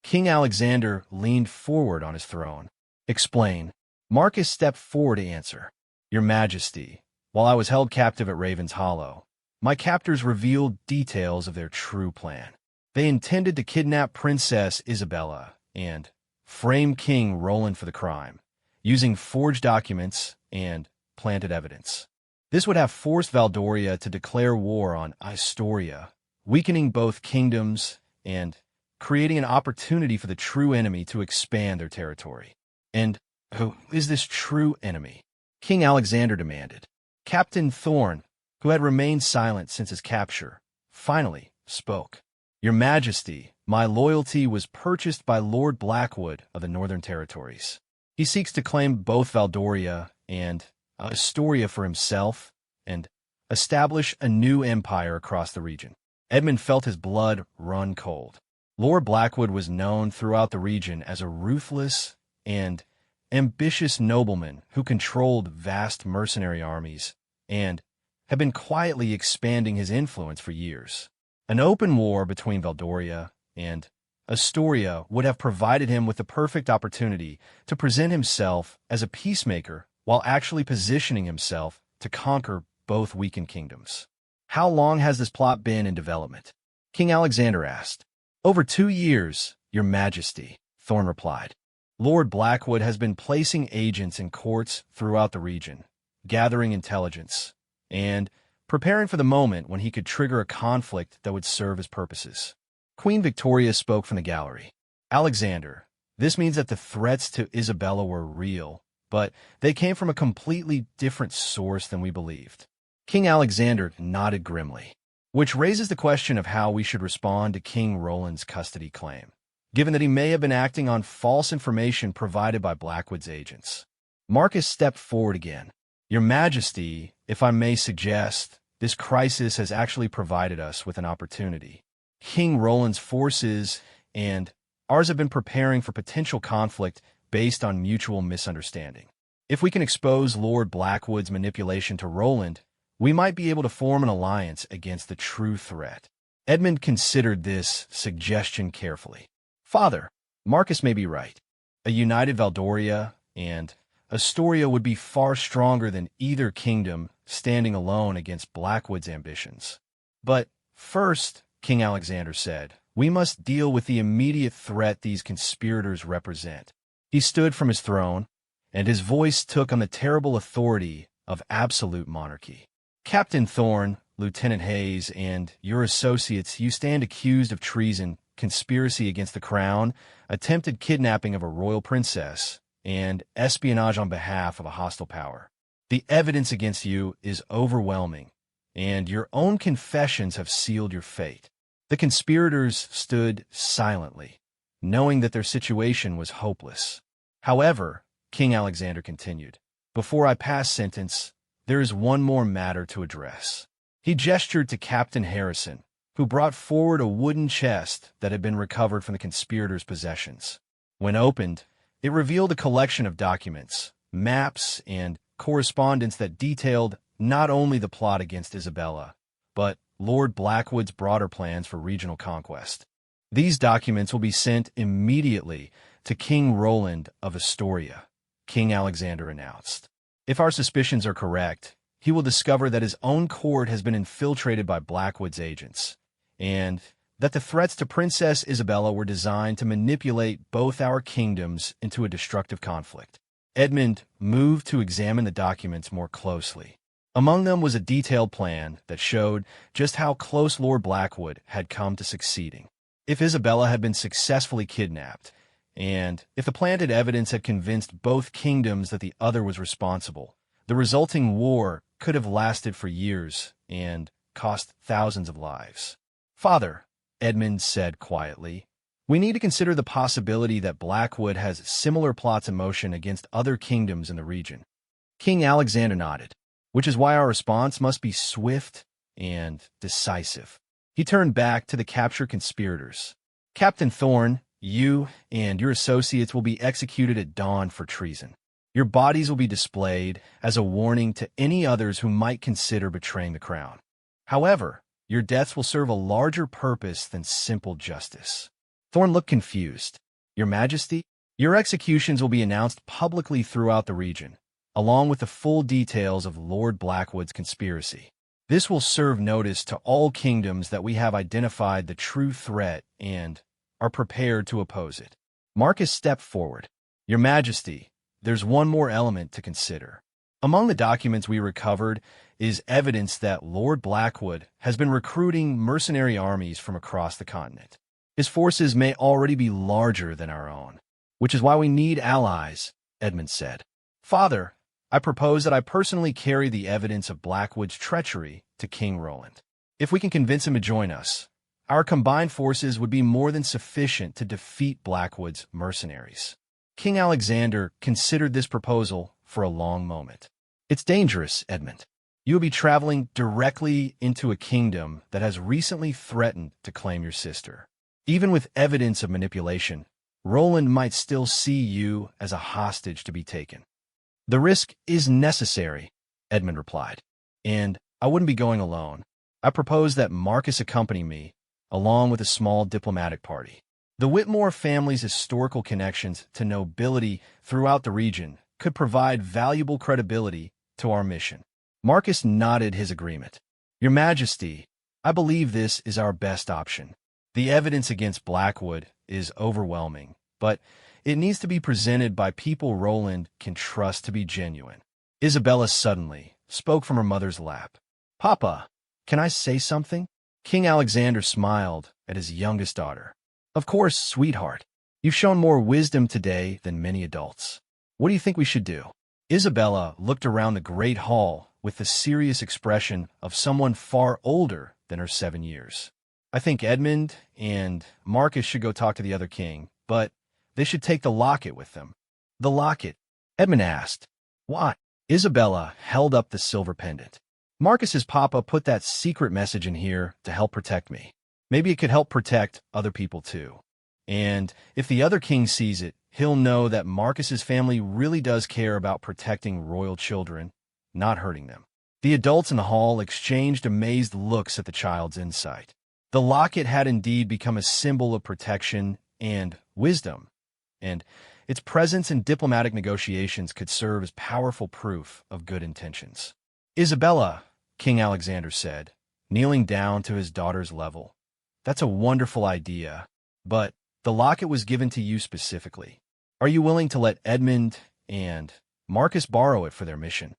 King Alexander leaned forward on his throne. "Explain." Marcus stepped forward to answer. "Your Majesty, while I was held captive at Raven's Hollow, my captors revealed details of their true plan. They intended to kidnap Princess Isabella and frame King Roland for the crime, using forged documents and planted evidence. This would have forced Valdoria to declare war on Astoria, weakening both kingdoms and creating an opportunity for the true enemy to expand their territory." "And who is this true enemy?" King Alexander demanded. Captain Thorne, who had remained silent since his capture, finally spoke. "Your Majesty, my loyalty was purchased by Lord Blackwood of the Northern Territories. He seeks to claim both Valdoria and Astoria for himself and establish a new empire across the region." Edmund felt his blood run cold. Lord Blackwood was known throughout the region as a ruthless and ambitious nobleman who controlled vast mercenary armies and had been quietly expanding his influence for years. An open war between Valdoria and Astoria would have provided him with the perfect opportunity to present himself as a peacemaker while actually positioning himself to conquer both weakened kingdoms. "How long has this plot been in development?" King Alexander asked. "Over 2 years, Your Majesty," Thorne replied. "Lord Blackwood has been placing agents in courts throughout the region, gathering intelligence, and preparing for the moment when he could trigger a conflict that would serve his purposes." Queen Victoria spoke from the gallery. "Alexander, this means that the threats to Isabella were real, but they came from a completely different source than we believed." King Alexander nodded grimly. "Which raises the question of how we should respond to King Roland's custody claim. given that he may have been acting on false information provided by Blackwood's agents. Marcus stepped forward again. Your Majesty, if I may suggest, this crisis has actually provided us with an opportunity. King Roland's forces and ours have been preparing for potential conflict based on mutual misunderstanding. If we can expose Lord Blackwood's manipulation to Roland, we might be able to form an alliance against the true threat. Edmund considered this suggestion carefully. Father, Marcus may be right. A united Valdoria and Astoria would be far stronger than either kingdom standing alone against Blackwood's ambitions. But first, King Alexander said, we must deal with the immediate threat these conspirators represent. He stood from his throne, and his voice took on the terrible authority of absolute monarchy. Captain Thorne, Lieutenant Hayes, and your associates, you stand accused of treason, conspiracy against the crown, attempted kidnapping of a royal princess, and espionage on behalf of a hostile power. The evidence against you is overwhelming, and your own confessions have sealed your fate. The conspirators stood silently, knowing that their situation was hopeless. However, King Alexander continued, before I pass sentence, there is one more matter to address. He gestured to Captain Harrison, who brought forward a wooden chest that had been recovered from the conspirators' possessions. When opened, it revealed a collection of documents, maps, and correspondence that detailed not only the plot against Isabella, but Lord Blackwood's broader plans for regional conquest. These documents will be sent immediately to King Roland of Astoria, King Alexander announced. If our suspicions are correct, he will discover that his own court has been infiltrated by Blackwood's agents, and that the threats to Princess Isabella were designed to manipulate both our kingdoms into a destructive conflict. Edmund moved to examine the documents more closely. Among them was a detailed plan that showed just how close Lord Blackwood had come to succeeding. If Isabella had been successfully kidnapped, and if the planted evidence had convinced both kingdoms that the other was responsible, the resulting war could have lasted for years and cost thousands of lives. Father, Edmund said quietly, we need to consider the possibility that Blackwood has similar plots in motion against other kingdoms in the region. King Alexander nodded, which is why our response must be swift and decisive. He turned back to the captured conspirators. Captain Thorne, you and your associates will be executed at dawn for treason. Your bodies will be displayed as a warning to any others who might consider betraying the crown. However, your deaths will serve a larger purpose than simple justice. Thorne looked confused. Your Majesty, your executions will be announced publicly throughout the region, along with the full details of Lord Blackwood's conspiracy. This will serve notice to all kingdoms that we have identified the true threat and are prepared to oppose it. Marcus stepped forward. Your Majesty, there's one more element to consider. Among the documents we recovered is evidence that Lord Blackwood has been recruiting mercenary armies from across the continent. His forces may already be larger than our own, which is why we need allies, Edmund said. Father, I propose that I personally carry the evidence of Blackwood's treachery to King Roland. If we can convince him to join us, our combined forces would be more than sufficient to defeat Blackwood's mercenaries. King Alexander considered this proposal for a long moment. It's dangerous, Edmund. You will be traveling directly into a kingdom that has recently threatened to claim your sister. Even with evidence of manipulation, Roland might still see you as a hostage to be taken. The risk is necessary, Edmund replied, and I wouldn't be going alone. I propose that Marcus accompany me, along with a small diplomatic party. The Whitmore family's historical connections to nobility throughout the region could provide valuable credibility to our mission. Marcus nodded his agreement. Your Majesty, I believe this is our best option. The evidence against Blackwood is overwhelming, but it needs to be presented by people Roland can trust to be genuine. Isabella suddenly spoke from her mother's lap. Papa, can I say something? King Alexander smiled at his youngest daughter. Of course, sweetheart. You've shown more wisdom today than many adults. What do you think we should do? Isabella looked around the great hall with the serious expression of someone far older than her 7 years. I think Edmund and Marcus should go talk to the other king, but they should take the locket with them. The locket? Edmund asked. Why? Isabella held up the silver pendant. Marcus's papa put that secret message in here to help protect me. Maybe it could help protect other people too. And if the other king sees it, he'll know that Marcus's family really does care about protecting royal children, not hurting them. The adults in the hall exchanged amazed looks at the child's insight. The locket had indeed become a symbol of protection and wisdom, and its presence in diplomatic negotiations could serve as powerful proof of good intentions. Isabella, King Alexander said, kneeling down to his daughter's level. That's a wonderful idea, but the locket was given to you specifically. Are you willing to let Edmund and Marcus borrow it for their mission?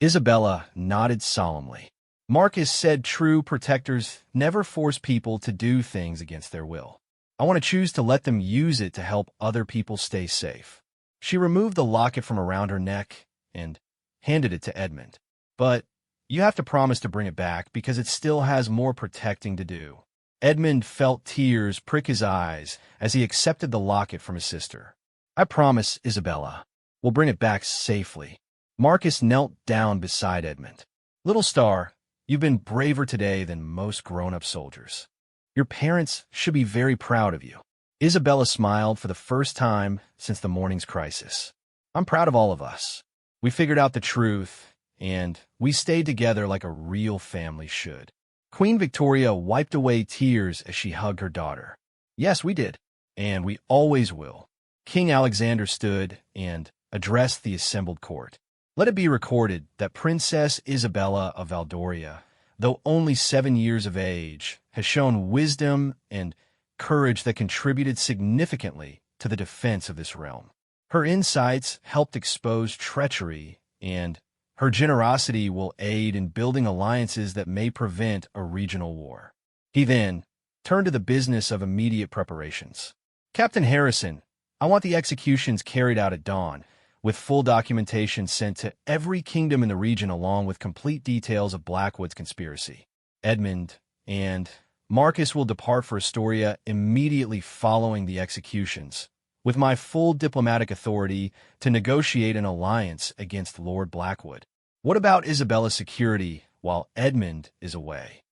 Isabella nodded solemnly. Marcus said true protectors never force people to do things against their will. I want to choose to let them use it to help other people stay safe. She removed the locket from around her neck and handed it to Edmund. But you have to promise to bring it back because it still has more protecting to do. Edmund felt tears prick his eyes as he accepted the locket from his sister. I promise, Isabella. We'll bring it back safely. Marcus knelt down beside Edmund. Little star, you've been braver today than most grown-up soldiers. Your parents should be very proud of you. Isabella smiled for the first time since the morning's crisis. I'm proud of all of us. We figured out the truth, and we stayed together like a real family should. Queen Victoria wiped away tears as she hugged her daughter. Yes, we did, and we always will. King Alexander stood and addressed the assembled court. Let it be recorded that Princess Isabella of Valdoria, though only 7 years of age, has shown wisdom and courage that contributed significantly to the defense of this realm. Her insights helped expose treachery, and her generosity will aid in building alliances that may prevent a regional war. He then turned to the business of immediate preparations. Captain Harrison, I want the executions carried out at dawn, with full documentation sent to every kingdom in the region along with complete details of Blackwood's conspiracy. Edmund and Marcus will depart for Astoria immediately following the executions, with my full diplomatic authority to negotiate an alliance against Lord Blackwood. What about Isabella's security while Edmund is away?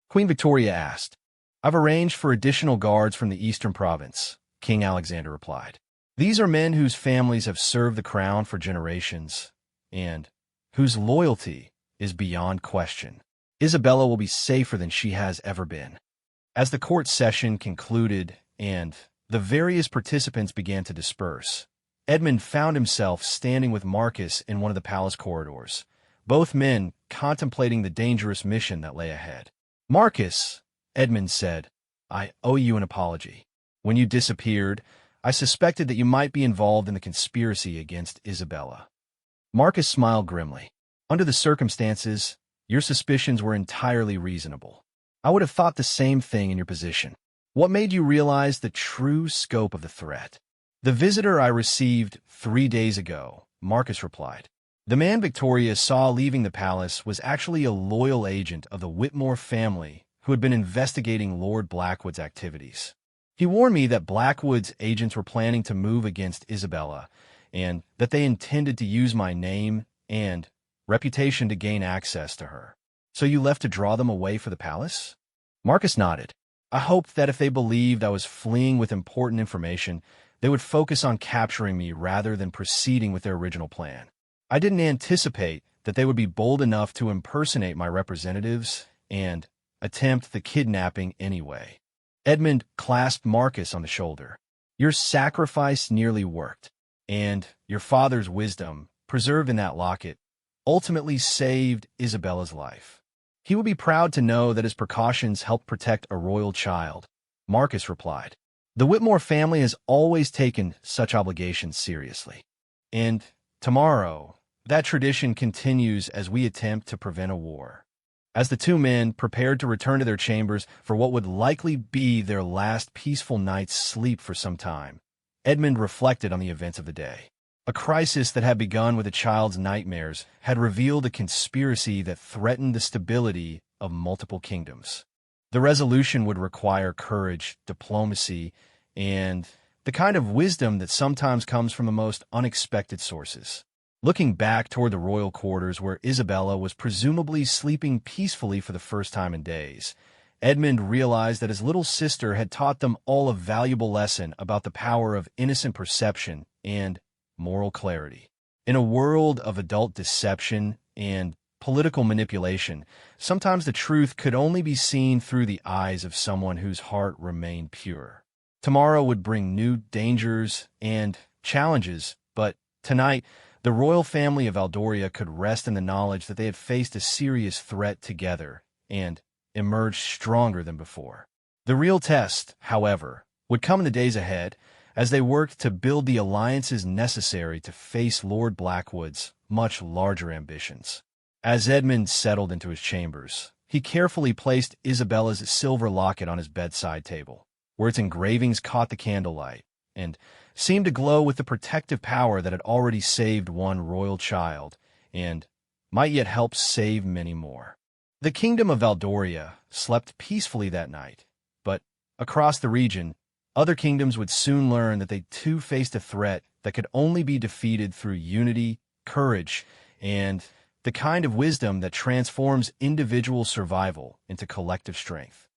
Queen Victoria asked. I've arranged for additional guards from the Eastern Province, King Alexander replied. These are men whose families have served the crown for generations, and whose loyalty is beyond question. Isabella will be safer than she has ever been. As the court session concluded and the various participants began to disperse, Edmund found himself standing with Marcus in one of the palace corridors, both men contemplating the dangerous mission that lay ahead. Marcus, Edmund said, I owe you an apology. When you disappeared, I suspected that you might be involved in the conspiracy against Isabella. Marcus smiled grimly. Under the circumstances, your suspicions were entirely reasonable. I would have thought the same thing in your position. What made you realize the true scope of the threat? The visitor I received 3 days ago, Marcus replied. The man Victoria saw leaving the palace was actually a loyal agent of the Whitmore family who had been investigating Lord Blackwood's activities. He warned me that Blackwood's agents were planning to move against Isabella, and that they intended to use my name and reputation to gain access to her. So you left to draw them away for the palace? Marcus nodded. I hoped that if they believed I was fleeing with important information, they would focus on capturing me rather than proceeding with their original plan. I didn't anticipate that they would be bold enough to impersonate my representatives and attempt the kidnapping anyway. Edmund clasped Marcus on the shoulder. Your sacrifice nearly worked, and your father's wisdom, preserved in that locket, ultimately saved Isabella's life. He would be proud to know that his precautions helped protect a royal child, Marcus replied. The Whitmore family has always taken such obligations seriously. And tomorrow, that tradition continues as we attempt to prevent a war. As the two men prepared to return to their chambers for what would likely be their last peaceful night's sleep for some time, Edmund reflected on the events of the day. A crisis that had begun with a child's nightmares had revealed a conspiracy that threatened the stability of multiple kingdoms. The resolution would require courage, diplomacy, and the kind of wisdom that sometimes comes from the most unexpected sources. Looking back toward the royal quarters where Isabella was presumably sleeping peacefully for the first time in days, Edmund realized that his little sister had taught them all a valuable lesson about the power of innocent perception and moral clarity. In a world of adult deception and political manipulation, sometimes the truth could only be seen through the eyes of someone whose heart remained pure. Tomorrow would bring new dangers and challenges, but tonight, the royal family of Aldoria could rest in the knowledge that they had faced a serious threat together and emerged stronger than before. The real test, however, would come in the days ahead as they worked to build the alliances necessary to face Lord Blackwood's much larger ambitions. As Edmund settled into his chambers, he carefully placed Isabella's silver locket on his bedside table, where its engravings caught the candlelight and seemed to glow with the protective power that had already saved one royal child and might yet help save many more. The kingdom of Valdoria slept peacefully that night, but across the region, other kingdoms would soon learn that they too faced a threat that could only be defeated through unity, courage, and the kind of wisdom that transforms individual survival into collective strength.